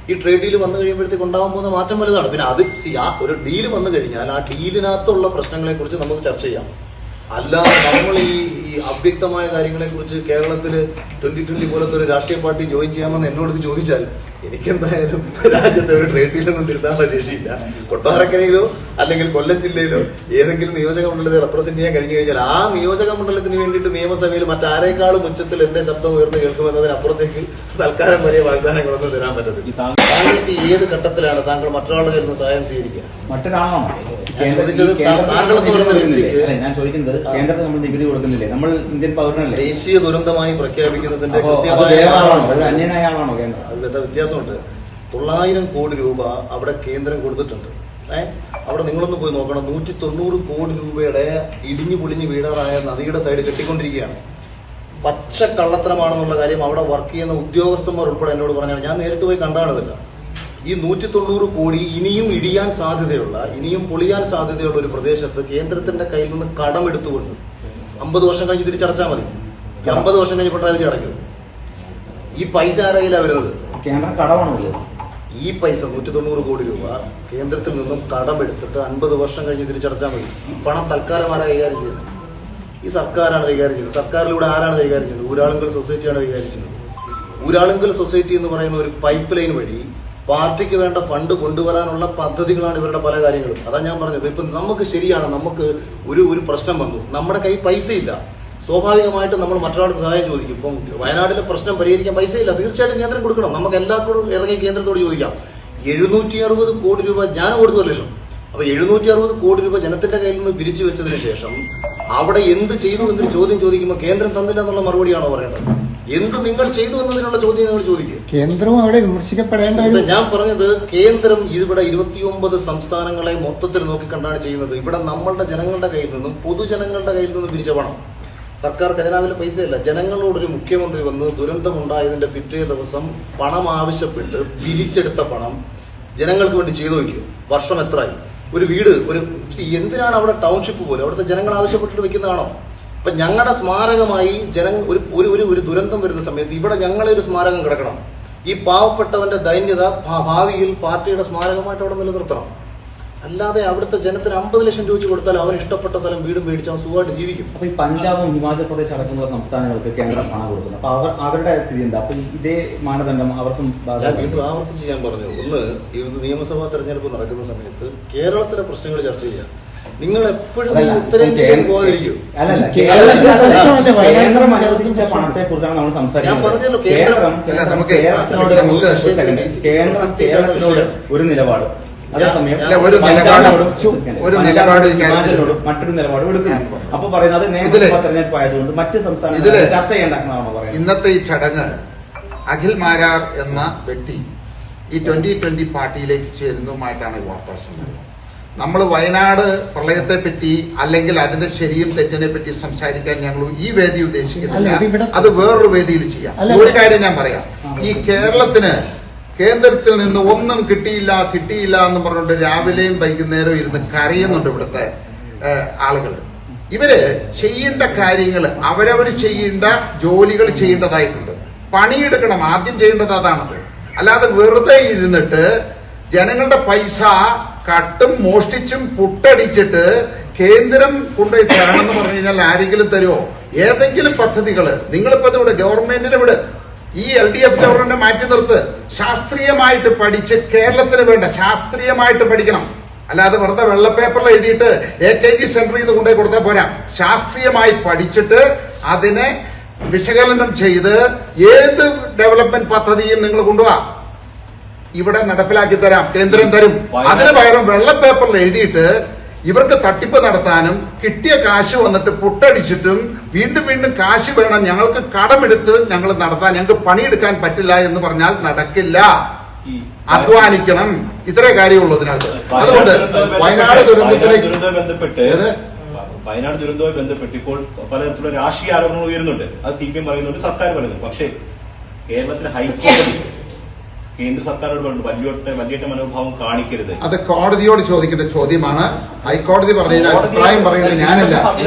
ഈ ട്രേഡ് ഡീൽ വന്നു കഴിയുമ്പോഴത്തേക്ക് ഉണ്ടാവാൻ പോകുന്ന മാറ്റം വലുതാണ്. പിന്നെ അത് ആ ഒരു ഡീല് വന്നു കഴിഞ്ഞാൽ ആ ഡീലിനകത്തുള്ള പ്രശ്നങ്ങളെ കുറിച്ച് നമുക്ക് ചർച്ച ചെയ്യാം. അല്ലാതെ നമ്മൾ ഈ അവ്യക്തമായ കാര്യങ്ങളെ കുറിച്ച് കേരളത്തില് 2020 പോലത്തെ ഒരു രാഷ്ട്രീയ പാർട്ടി ജോയിൻ ചെയ്യാമെന്ന് എന്നോട് ചോദിച്ചാൽ എനിക്കെന്തായാലും രാജ്യത്തെ ഒരു ട്രേഡ് ഡീലൊന്നും തിരുത്താനുള്ള ശേഷിയില്ല. കൊട്ടാരക്കരയിലോ അല്ലെങ്കിൽ കൊല്ലം ജില്ലയിലോ ഏതെങ്കിലും നിയോജക മണ്ഡലത്തെ റെപ്രസെന്റ് ചെയ്യാൻ കഴിഞ്ഞു കഴിഞ്ഞാൽ ആ നിയോജക മണ്ഡലത്തിന് വേണ്ടിയിട്ട് നിയമസഭയിൽ മറ്റാരേക്കാളും ഉച്ചത്തിൽ എന്റെ ശബ്ദം ഉയർന്നു കേൾക്കുമെന്നതിനപ്പുറത്തേക്ക് തൽക്കാലം വലിയ വാഗ്ദാനങ്ങളൊന്നും തരാൻ പറ്റത്തില്ല. താങ്കൾക്ക് ഏത് ഘട്ടത്തിലാണ് താങ്കൾ മറ്റൊരാളുടെ കയ്യിൽ നിന്ന് സഹായം സ്വീകരിക്കുക? മറ്റൊരാളാണോ? ഞാൻ ചോദിച്ചത് താങ്കളെന്ന് പറയുന്ന വ്യക്തിക്ക് ഞാൻ ചോദിക്കുന്നത് കേന്ദ്രത്തിൽ നമ്മൾ നികുതി കൊടുക്കുന്നില്ലേ? നമ്മൾ ഇന്ത്യൻ പൗരനല്ലേ? ദേശീയ ദുരന്തമായി പ്രഖ്യാപിക്കുന്നതിന്റെ അന്യനായ ആളാണോ കേന്ദ്രം? അത് വ്യത്യാസമുണ്ട്. 900 കോടി രൂപ അവിടെ കേന്ദ്രം കൊടുത്തിട്ടുണ്ട്. അവിടെ നിങ്ങളൊന്ന് പോയി നോക്കണം. 190 കോടി രൂപയുടെ ഇടിഞ്ഞു പൊളിഞ്ഞു വീടാറായ നദിയുടെ സൈഡ് കെട്ടിക്കൊണ്ടിരിക്കുകയാണ്. പച്ച കള്ളത്തരമാണെന്നുള്ള കാര്യം അവിടെ വർക്ക് ചെയ്യുന്ന ഉദ്യോഗസ്ഥന്മാർ ഉൾപ്പെടെ എന്നോട് പറഞ്ഞാണ്. ഞാൻ നേരിട്ട് പോയി കണ്ടാണില്ല. ഈ 190 കോടി ഇനിയും ഇടിയാൻ സാധ്യതയുള്ള, ഇനിയും പൊളിയാൻ സാധ്യതയുള്ള ഒരു പ്രദേശത്ത് കേന്ദ്രത്തിന്റെ കയ്യിൽ നിന്ന് കടമെടുത്തുകൊണ്ട് 50 വർഷം കഴിഞ്ഞ് തിരിച്ചടച്ചാൽ മതി. 50 വർഷം കഴിഞ്ഞ് പെട്ടെന്ന് അടയ്ക്കും. ഈ പൈസ ആരെങ്കിലും വരുന്നത് കേന്ദ്രം കടമാണല്ലോ. ഈ പൈസ 190 കോടി രൂപ കേന്ദ്രത്തിൽ നിന്നും കടമെടുത്തിട്ട് 50 വർഷം കഴിഞ്ഞ് തിരിച്ചടച്ചാൽ മതി. ഈ പണം തൽക്കാലം ആരാണ് കൈകാര്യം ചെയ്യുന്നത്? ഈ സർക്കാരാണ് കൈകാര്യം ചെയ്യുന്നത്. സർക്കാരിലൂടെ ആരാണ് കൈകാര്യം ചെയ്യുന്നത്? ഊരാളുങ്കൽ സൊസൈറ്റിയാണ് കൈകാര്യം ചെയ്യുന്നത്. ഊരാളുങ്കൽ സൊസൈറ്റി എന്ന് പറയുന്ന ഒരു പൈപ്പ് ലൈൻ വഴി പാർട്ടിക്ക് വേണ്ട ഫണ്ട് കൊണ്ടുവരാനുള്ള പദ്ധതികളാണ് ഇവരുടെ പല കാര്യങ്ങളും. അതാ ഞാൻ പറഞ്ഞത്. ഇപ്പൊ നമുക്ക് ശരിയാണ്, നമുക്ക് ഒരു പ്രശ്നം വന്നു, നമ്മുടെ കയ്യിൽ പൈസയില്ല, സ്വാഭാവികമായിട്ട് നമ്മൾ മറ്റൊരാളുടെ സഹായം ചോദിക്കും. ഇപ്പം വയനാട്ടിലെ പ്രശ്നം പരിഹരിക്കാൻ പൈസയില്ല, തീർച്ചയായിട്ടും കേന്ദ്രം കൊടുക്കണം. നമുക്ക് എല്ലാവർക്കും ഇറങ്ങി കേന്ദ്രത്തോട് ചോദിക്കാം. 760 കോടി രൂപ ഞാൻ കൊടുത്തു, 1 ലക്ഷം. അപ്പൊ 760 കോടി രൂപ ജനത്തിന്റെ കയ്യിൽ നിന്ന് പിരിച്ചു വെച്ചതിന് ശേഷം അവിടെ എന്ത് ചെയ്തു എന്നൊരു ചോദ്യം ചോദിക്കുമ്പോൾ കേന്ദ്രം തന്നില്ല എന്നുള്ള മറുപടിയാണോ പറയേണ്ടത്? എന്ത് നിങ്ങൾ ചെയ്തു എന്നതിനുള്ള ചോദ്യം നിങ്ങൾ ചോദിക്കുക. കേന്ദ്രവും അവിടെ വിമർശിക്കപ്പെടേണ്ട. ഞാൻ പറഞ്ഞത് കേന്ദ്രം ഇവിടെ 29 സംസ്ഥാനങ്ങളെ മൊത്തത്തിൽ നോക്കിക്കണ്ടാണ് ചെയ്യുന്നത്. ഇവിടെ നമ്മളുടെ ജനങ്ങളുടെ കയ്യിൽ നിന്നും പൊതുജനങ്ങളുടെ കയ്യിൽ നിന്നും പിരിച്ച പണം സർക്കാർ ഖജനാവിലെ പൈസയല്ല. ജനങ്ങളോടൊരു മുഖ്യമന്ത്രി വന്ന് ദുരന്തമുണ്ടായതിന്റെ പിറ്റേ ദിവസം പണം ആവശ്യപ്പെട്ട് പിരിച്ചെടുത്ത പണം ജനങ്ങൾക്ക് വേണ്ടി ചെയ്തു വയ്ക്കും. വർഷം എത്രയായി? ഒരു വീട് എന്തിനാണ് അവിടെ ടൗൺഷിപ്പ് പോലെ അവിടുത്തെ ജനങ്ങൾ ആവശ്യപ്പെട്ടിട്ട് വെക്കുന്നതാണോ? അപ്പൊ ഞങ്ങളുടെ സ്മാരകമായി ഒരു ദുരന്തം വരുന്ന സമയത്ത് ഇവിടെ ഞങ്ങളെ ഒരു സ്മാരകം കിടക്കണം. ഈ പാവപ്പെട്ടവന്റെ ദൈന്യത ഭാവിയിൽ പാർട്ടിയുടെ സ്മാരകമായിട്ട് അവിടെ നിലനിർത്തണം. അല്ലാതെ അവിടുത്തെ ജനത്തിന് 50 ലക്ഷം രൂപ കൊടുത്താൽ അവൻ ഇഷ്ടപ്പെട്ട സ്ഥലം വീടും മേടിച്ച് അവൻ സുഖമായിട്ട് ജീവിക്കും. അപ്പൊ ഈ പഞ്ചാബും ഹിമാചൽ പ്രദേശ് അടക്കമുള്ള സംസ്ഥാനങ്ങൾക്ക് കേന്ദ്രം പണം കൊടുക്കുന്നു. അപ്പൊ അവരുടെ സ്ഥിതി എന്താ? അപ്പൊ ഇതേ മാനദണ്ഡം അവർക്കും ഞാൻ വീണ്ടും ആവർത്തിച്ച് ഞാൻ പറഞ്ഞു. ഒന്ന്, ഇത് നിയമസഭാ തെരഞ്ഞെടുപ്പ് നടക്കുന്ന സമയത്ത് കേരളത്തിലെ പ്രശ്നങ്ങൾ ചർച്ച ചെയ്യാം. നിങ്ങൾ എപ്പോഴും ഉത്തരേന്ത്യയിൽ പോകാതിരിക്കും. കേന്ദ്രം അനുവദിച്ച പണത്തെ കുറിച്ചാണ് നമ്മൾ സംസാരിക്കുന്നത്. ഞാൻ പറഞ്ഞല്ലോ, കേരളത്തിനോട് ഒരു നിലപാട്, അതേസമയം മറ്റൊരു നിലപാട് എടുക്കുന്നു. അപ്പൊ പറയുന്നത് നിയമസഭാ തെരഞ്ഞെടുപ്പ് ആയതുകൊണ്ട് മറ്റ് സംസ്ഥാനങ്ങളിൽ ചർച്ച ചെയ്യേണ്ടതാണോ പറയുന്നത്? ഇന്നത്തെ ഈ ചടങ്ങ് അഖിൽ മാരാർ എന്ന വ്യക്തി ഈ 2020 പാർട്ടിയിലേക്ക് ചേരുന്നതുമായിട്ടാണ് ഈ വാർത്താ സമ്മേളനം. നമ്മൾ വയനാട് പ്രളയത്തെ പറ്റി അല്ലെങ്കിൽ അതിന്റെ ശരിയും തെറ്റിനെ പറ്റി സംസാരിക്കാൻ ഞങ്ങൾ ഈ വേദി ഉദ്ദേശിക്കുന്നില്ല. അത് വേറൊരു വേദിയിൽ ചെയ്യാം. ഒരു കാര്യം ഞാൻ പറയാം. ഈ കേരളത്തിന് കേന്ദ്രത്തിൽ നിന്ന് ഒന്നും കിട്ടിയില്ല എന്ന് പറഞ്ഞുകൊണ്ട് രാവിലെയും വൈകുന്നേരവും ഇരുന്ന് കരയുന്നുണ്ട് ഇവിടുത്തെ ആളുകൾ. ഇവര് ചെയ്യേണ്ട കാര്യങ്ങൾ അവരവർ ചെയ്യേണ്ട ജോലികൾ ചെയ്യേണ്ടതായിട്ടുണ്ട്. പണിയെടുക്കണം. ആദ്യം ചെയ്യേണ്ടത് അതാണത്. അല്ലാതെ വെറുതെ ഇരുന്നിട്ട് ജനങ്ങളുടെ പൈസ കട്ടും മോഷ്ടിച്ചും പുട്ടടിച്ചിട്ട് കേന്ദ്രം കൊണ്ടുപോയി തരണമെന്ന് പറഞ്ഞു കഴിഞ്ഞാൽ ആരെങ്കിലും തരുമോ? ഏതെങ്കിലും പദ്ധതികള് നിങ്ങളിപ്പോ ഇവിടെ ഗവൺമെന്റിനെ വിട്, ഈ LDF ഗവൺമെന്റ് മാറ്റി നിർത്ത്. ശാസ്ത്രീയമായിട്ട് പഠിച്ച് കേരളത്തിന് വേണ്ട ശാസ്ത്രീയമായിട്ട് പഠിക്കണം. അല്ലാതെ വെറുതെ വെള്ളപ്പേപ്പറിൽ എഴുതിയിട്ട് AKG സെന്ററിൽ നിന്ന് കൊണ്ടുപോയി കൊടുത്താൽ പോരാ. ശാസ്ത്രീയമായി പഠിച്ചിട്ട് അതിനെ വിശകലനം ചെയ്ത് ഏത് ഡെവലപ്മെന്റ് പദ്ധതിയും നിങ്ങൾ കൊണ്ടുപോവാ. ഇവിടെ നടപ്പിലാക്കി തരാം, കേന്ദ്രം തരും. അതിന് പകരം വെള്ളപ്പേപ്പറിൽ എഴുതിയിട്ട് ഇവർക്ക് തട്ടിപ്പ് നടത്താനും കിട്ടിയ കാശ് വന്നിട്ട് പുട്ടടിച്ചിട്ടും വീണ്ടും കാശ് വേണം, ഞങ്ങൾക്ക് കടമെടുത്ത് ഞങ്ങൾ നടത്താൻ, ഞങ്ങൾക്ക് പണിയെടുക്കാൻ പറ്റില്ല എന്ന് പറഞ്ഞാൽ നടക്കില്ല. അധ്വാനിക്കണം. ഇത്രേ കാര്യമുള്ളൂ ഇതിനകത്ത്. അതുകൊണ്ട് വയനാട് ദുരന്തവുമായി ബന്ധപ്പെട്ട് ഇപ്പോൾ പലതരത്തിലുള്ള രാഷ്ട്രീയ ആരോപണങ്ങൾ ഉയരുന്നുണ്ട്. അത് CPM പറയുന്നുണ്ട്, സർക്കാർ പറയുന്നുണ്ട്. പക്ഷേ കേരളത്തിലെ ഹൈക്കോടതി കേന്ദ്ര സർക്കാരോട് പറഞ്ഞു വലിയ മനോഭാവം കാണിക്കരുത്. അത് കോടതിയോട് ചോദിക്കേണ്ട ചോദ്യമാണ്. ഹൈക്കോടതി പറഞ്ഞതിന് അഭിപ്രായം പറയുന്നത് ഞാനല്ല.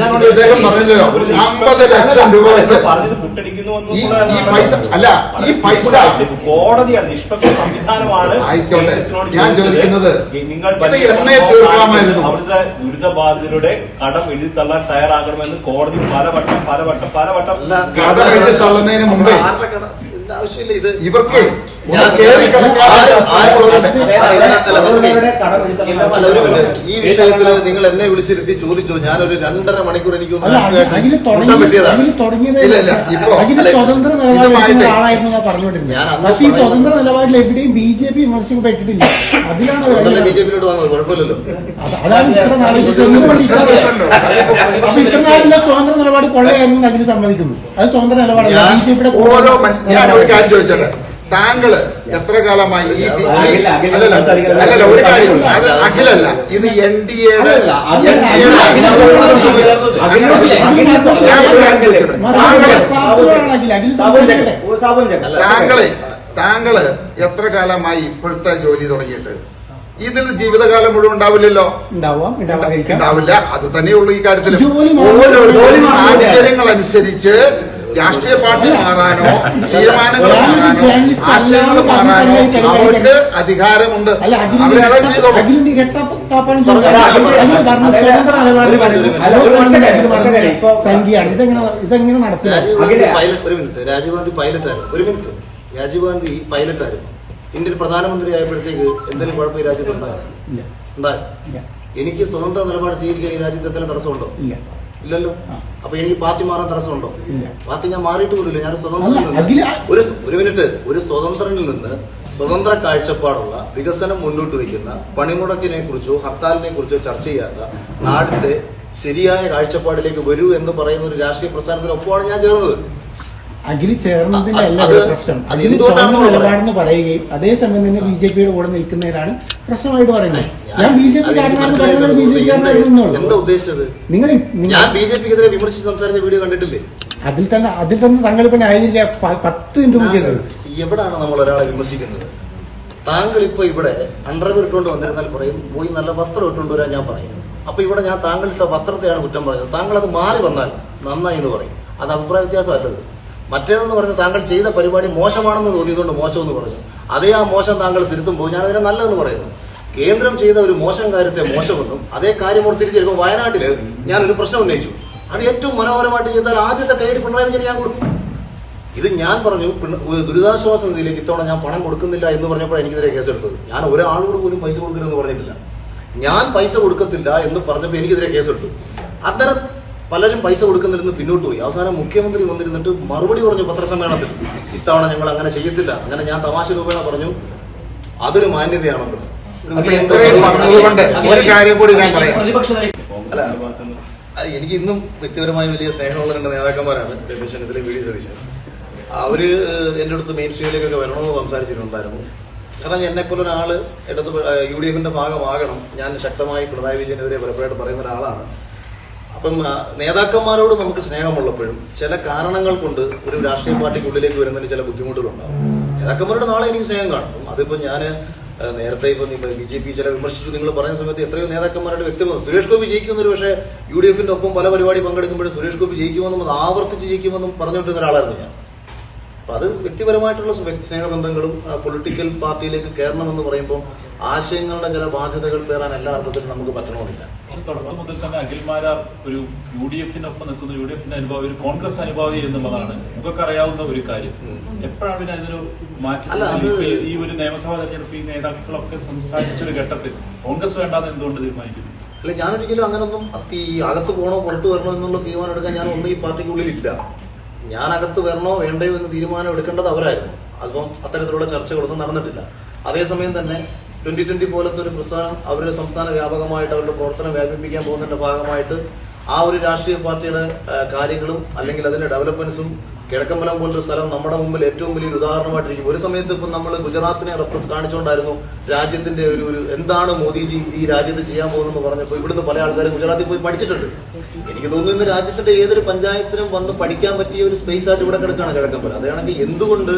ഇദ്ദേഹം പറഞ്ഞല്ലോ 50 ലക്ഷം രൂപ വെച്ച് പറഞ്ഞത് പുട്ടടിക്കുന്നു ഈ പൈസ അല്ല, ഈ പൈസ കോടതിയാണ്, നിഷ്പക്ഷ സംവിധാനമാണ്. ആയിക്കോട്ടെ, ഞാൻ ചോദിക്കുന്നത് നിങ്ങൾ എന്നെ തീർക്കാമായിരുന്നു. അവിടുത്തെ ദുരിതബാധിതരുടെ കടം എഴുതി തള്ളാൻ തയ്യാറാകണമെന്ന് കോടതി പലവട്ടം കടം എഴുതി തള്ളുന്നതിന് മുമ്പേ ആവശ്യമില്ല. ഇത് ഇവർക്ക് ഈ വിഷയത്തില് നിങ്ങൾ എന്നെ വിളിച്ചിരുത്തി ചോദിച്ചോ. ഞാനൊരു 2.5 മണിക്കൂർ എനിക്ക് സ്വതന്ത്ര നിലപാടിൽ ആളായിരുന്നു പറഞ്ഞുകൊണ്ടിരുന്നത്. പക്ഷേ ഈ സ്വതന്ത്ര നിലപാടിൽ എവിടെയും BJP വിമർശിക്കപ്പെട്ടിട്ടില്ല. അതിലാണ് BJPയിലോട്ട് വന്നത്. കുഴപ്പമില്ലല്ലോ. അതാണ് ഇത്ര നാളിലെ സ്വതന്ത്ര നിലപാട് കൊള്ളയായിരുന്നു അഖിൽ സമ്മതിക്കുന്നു. അത് സ്വതന്ത്ര നിലപാടല്ല. BJPയുടെ ഓരോ ഞാൻ ഒരു കാര്യം ചോദിച്ചോട്ടെ, താങ്കള് എത്ര കാലമായി അല്ലല്ല ഒരു കാര്യം, അത് അഖിലല്ല, ഇത് NDAയുടെ താങ്കള് എത്ര കാലമായി ഇപ്പോഴത്തെ ജോലി തുടങ്ങിയിട്ട്? ഇതിൽ ജീവിതകാലം മുഴുവൻ ഉണ്ടാവില്ലല്ലോ. ഉണ്ടാവില്ല. അത് തന്നെയുള്ളൂ ഈ കാര്യത്തിൽ. ഓരോരോ സാഹചര്യങ്ങൾ അനുസരിച്ച് രാഷ്ട്രീയ പാർട്ടി മാറാനോ തീരുമാനങ്ങൾ മാറാനോ ആശയങ്ങൾ മാറാനോ അവർക്ക് അധികാരമുണ്ട്. അവരത് ചെയ്തോളൂ. ഇതെങ്ങനെ നടപ്പിലാക്കും? രാജീവ് ഗാന്ധി പൈലറ്റായിരുന്നു. ഒരു മിനിറ്റ്. രാജീവ് ഗാന്ധി പൈലറ്റായിരുന്നു. ഇന്ത്യൻ പ്രധാനമന്ത്രി ആയപ്പോഴത്തേക്ക് എന്തെങ്കിലും കുഴപ്പം ഈ രാജ്യത്ത് ഉണ്ടായി? എനിക്ക് സ്വതന്ത്ര നിലപാട് സ്വീകരിക്കാൻ ഈ രാജ്യത്ത് എന്തെങ്കിലും തടസ്സമുണ്ടോ? ഇല്ലല്ലോ. അപ്പൊ എനിക്ക് പാർട്ടി മാറാൻ തടസ്സമുണ്ടോ? പാർട്ടി ഞാൻ മാറിയിട്ട് പോലില്ല. ഞാൻ ഒരു മിനിറ്റ്. ഒരു സ്വതന്ത്രനിൽ നിന്ന് സ്വതന്ത്ര കാഴ്ചപ്പാടുള്ള വികസനം മുന്നോട്ട് വയ്ക്കുന്ന പണിമുടക്കിനെ കുറിച്ചോ ഹർത്താലിനെ കുറിച്ചോ ചർച്ച ചെയ്യാത്ത നാടിന്റെ ശരിയായ കാഴ്ചപ്പാടിലേക്ക് വരൂ എന്ന് പറയുന്ന ഒരു രാഷ്ട്രീയ പ്രസ്ഥാനത്തിനൊപ്പമാണ് ഞാൻ ചേർന്നത്. അഖിൽ ചേർന്നതിന്റെ അല്ല അത് ഇവിടെ പ്രശ്നം. അത് അഖിൽ എന്തുകൊണ്ടാണെന്ന് സ്വന്തം നിലപാടെന്ന് പറയുകയും അതേസമയം തന്നെ BJP-യുടെ കൂടെ നിൽക്കുന്നതിനാണ് പ്രശ്നമായിട്ട് പറയുന്നത്. ഞാൻ BJP കാരനാണെന്ന് പറയുന്നത് BJP കാരനായിരുന്നു. എന്താ ഉദ്ദേശിച്ചത്? നിങ്ങൾ ഞാൻ BJP-ക്കെതിരെ വിമർശിച്ച് സംസാരിച്ച വീഡിയോ കണ്ടിട്ടില്ലേ? അതിൽ തന്നെ താങ്കൾ ഇപ്പൊ ന്യായീകരിക്കുക 10 മിനിറ്റ് ചെയ്തത്. എവിടാണ് നമ്മൾ ഒരാളെ വിമർശിക്കുന്നത്? താങ്കൾ ഇപ്പൊ ഇവിടെ അണ്ടർവെയർ ഇട്ടുകൊണ്ട് വന്നിരുന്നാൽ പറയും, പോയി നല്ല വസ്ത്രം ഇട്ടുകൊണ്ട് വരാൻ ഞാൻ പറയും. അപ്പൊ ഇവിടെ ഞാൻ താങ്കൾ ഇട്ട വസ്ത്രത്തെയാണ് കുറ്റം പറയുന്നത്. താങ്കൾ അത് മാറി വന്നാൽ നന്നായി എന്ന് പറയും. അത് അഭിപ്രായ വ്യത്യാസമല്ലത്. മറ്റേതെന്ന് പറഞ്ഞ് താങ്കൾ ചെയ്ത പരിപാടി മോശമാണെന്ന് തോന്നിയതുകൊണ്ട് മോശമെന്ന് പറഞ്ഞു. അതേ ആ മോശം താങ്കൾ തിരുത്തുമ്പോൾ ഞാൻ അതിനെ നല്ലതെന്ന് പറയുന്നു. കേന്ദ്രം ചെയ്ത ഒരു മോശം കാര്യത്തെ മോശമെന്നും അതേ കാര്യം തിരിച്ചെടുക്കും. വയനാട്ടില് ഞാനൊരു പ്രശ്നം ഉന്നയിച്ചു, അത് ഏറ്റവും മനോഹരമായിട്ട് ചെയ്താൽ ആദ്യത്തെ കൈയ്യടി പിണറായി വിജയൻ ഞാൻ കൊടുക്കും. ഇത് ഞാൻ പറഞ്ഞു ദുരിതാശ്വാസ നിധിയിലേക്ക് ഇത്തവണ ഞാൻ പണം കൊടുക്കുന്നില്ല എന്ന് പറഞ്ഞപ്പോൾ എനിക്കെതിരെ കേസെടുത്തത്. ഞാൻ ഒരാളോട് പോലും പൈസ കൊടുക്കരുതെന്ന് പറഞ്ഞിട്ടില്ല. ഞാൻ പൈസ കൊടുക്കത്തില്ല എന്ന് പറഞ്ഞപ്പോൾ എനിക്കെതിരെ കേസെടുത്തു. അന്നേരം പലരും പൈസ കൊടുക്കുന്നില്ലെന്ന് പിന്നോട്ട് പോയി. അവസാനം മുഖ്യമന്ത്രി വന്നിരുന്നിട്ട് മറുപടി പറഞ്ഞു പത്രസമ്മേളനത്തിൽ, ഇത്തവണ ഞങ്ങൾ അങ്ങനെ ചെയ്യത്തില്ല. അങ്ങനെ ഞാൻ തമാശ രൂപേണ പറഞ്ഞു, അതൊരു മാന്യതയാണല്ലോ. പറഞ്ഞതുകൊണ്ട് ഒരു കാര്യം കൂടി ഞാൻ പറയാം. അല്ല, എനിക്ക് ഇന്നും വ്യക്തിപരമായി വലിയ സ്നേഹമുള്ള 2 നേതാക്കന്മാരാണ് രമേശ് ചെന്നിത്തല, വി ഡി സതീശൻ. അവര് എന്റെ അടുത്ത് മെയിൻ സ്ട്രീമിലേക്കൊക്കെ വരണമെന്ന് സംസാരിച്ചിട്ടുണ്ടായിരുന്നു. കാരണം എന്നെപ്പോലെ ഒരാള് UDF-ന്റെ ഭാഗമാകണം. ഞാൻ ശക്തമായി പിണറായി വിജയനെതിരെ പലപ്പോഴായിട്ട് പറയുന്ന ഒരാളാണ്. അപ്പം നേതാക്കന്മാരോട് നമുക്ക് സ്നേഹമുള്ളപ്പോഴും ചില കാരണങ്ങൾ കൊണ്ട് ഒരു രാഷ്ട്രീയ പാർട്ടിക്കുള്ളിലേക്ക് വരുന്നതിന് ചില ബുദ്ധിമുട്ടുകളുണ്ടാവും. നേതാക്കന്മാരുടെ നാളെ എനിക്ക് സ്നേഹം കാണും. അതിപ്പോ ഞാൻ നേരത്തെ ഇപ്പൊ BJP ചില വിമർശിച്ചു നിങ്ങൾ പറയുന്ന സമയത്ത് എത്രയോ നേതാക്കന്മാരുടെ വ്യക്തിബന്ധം. സുരേഷ് ഗോപി ജയിക്കുന്നൊരു പക്ഷേ UDF-ന്റെ ഒപ്പം പല പരിപാടി പങ്കെടുക്കുമ്പോഴും സുരേഷ് ഗോപി ജയിക്കുമെന്നും അത് ആവർത്തിച്ച് ജയിക്കുമെന്നും പറഞ്ഞുകൊണ്ടിരുന്ന ഒരാളായിരുന്നു ഞാൻ. അപ്പൊ അത് വ്യക്തിപരമായിട്ടുള്ള സ്നേഹബന്ധങ്ങളും പൊളിറ്റിക്കൽ പാർട്ടിയിലേക്ക് കയറണമെന്ന് പറയുമ്പോൾ ആശയങ്ങളുടെ ചില ബാധ്യതകൾ പേറാൻ എല്ലാ അർത്ഥത്തിലും നമുക്ക് പറ്റണമെന്നില്ല. തുടക്കം മുതൽ തന്നെ അഖിൽമാരാർ ഒരു UDF-നൊപ്പം നിൽക്കുന്ന UDF-ന്റെ അനുഭാവി, ഒരു കോൺഗ്രസ് അനുഭാവി എന്നുള്ളതാണ് നമുക്കൊക്കെ അറിയാവുന്ന ഒരു കാര്യം. എപ്പോഴാണ് പിന്നെ അതിനൊരു മാറ്റം? ഈ ഒരു നിയമസഭാ തെരഞ്ഞെടുപ്പ് ഈ നേതാക്കളൊക്കെ സംസാരിച്ചൊരു ഘട്ടത്തിൽ കോൺഗ്രസ് വേണ്ടാന്ന് എന്തുകൊണ്ട് തീരുമാനിക്കുന്നു? അല്ല, ഞാനൊരിക്കലും അങ്ങനൊന്നും അകത്ത് പോകണോ പുറത്ത് വരണോ എന്നുള്ള തീരുമാനം എടുക്കാൻ ഞാൻ ഒന്നും ഈ പാർട്ടിക്കുള്ളിലില്ല. ഞാൻ അകത്ത് വരണോ വേണ്ടയോ എന്ന് തീരുമാനം എടുക്കേണ്ടത് അവരായിരുന്നു. അപ്പം അത്തരത്തിലുള്ള ചർച്ചകളൊന്നും നടന്നിട്ടില്ല. അതേസമയം തന്നെ 2020 പോലത്തെ ഒരു പ്രസ്ഥാനം അവരുടെ സംസ്ഥാന വ്യാപകമായിട്ട് അവരുടെ പ്രവർത്തനം വ്യാപിപ്പിക്കാൻ പോകുന്നതിന്റെ ഭാഗമായിട്ട് ആ ഒരു രാഷ്ട്രീയ പാർട്ടിയുടെ കാര്യങ്ങളും അല്ലെങ്കിൽ അതിന്റെ ഡെവലപ്മെന്റ്സും കിഴക്കമ്പലം പോലൊരു സ്ഥലം നമ്മുടെ മുമ്പിൽ ഏറ്റവും വലിയൊരു ഉദാഹരണമായിട്ടിരിക്കും. ഒരു സമയത്ത് ഇപ്പം നമ്മൾ ഗുജറാത്തിനെ കാണിച്ചുകൊണ്ടായിരുന്നു രാജ്യത്തിന്റെ ഒരു എന്താണ് മോദിജി ഈ രാജ്യത്ത് ചെയ്യാൻ പോകുന്നതെന്ന് പറഞ്ഞപ്പോൾ ഇവിടുന്ന് പല ആൾക്കാരും ഗുജറാത്തിൽ പോയി പഠിച്ചിട്ടുണ്ട്. എനിക്ക് തോന്നുന്നു ഇന്ന് രാജ്യത്തിന്റെ ഏതൊരു പഞ്ചായത്തിനും വന്ന് പഠിക്കാൻ പറ്റിയ ഒരു സ്പേസ് ആയിട്ട് ഇവിടെ കിടക്കുകയാണ് കിഴക്കമ്പലം. അതാണെങ്കിൽ എന്തുകൊണ്ട്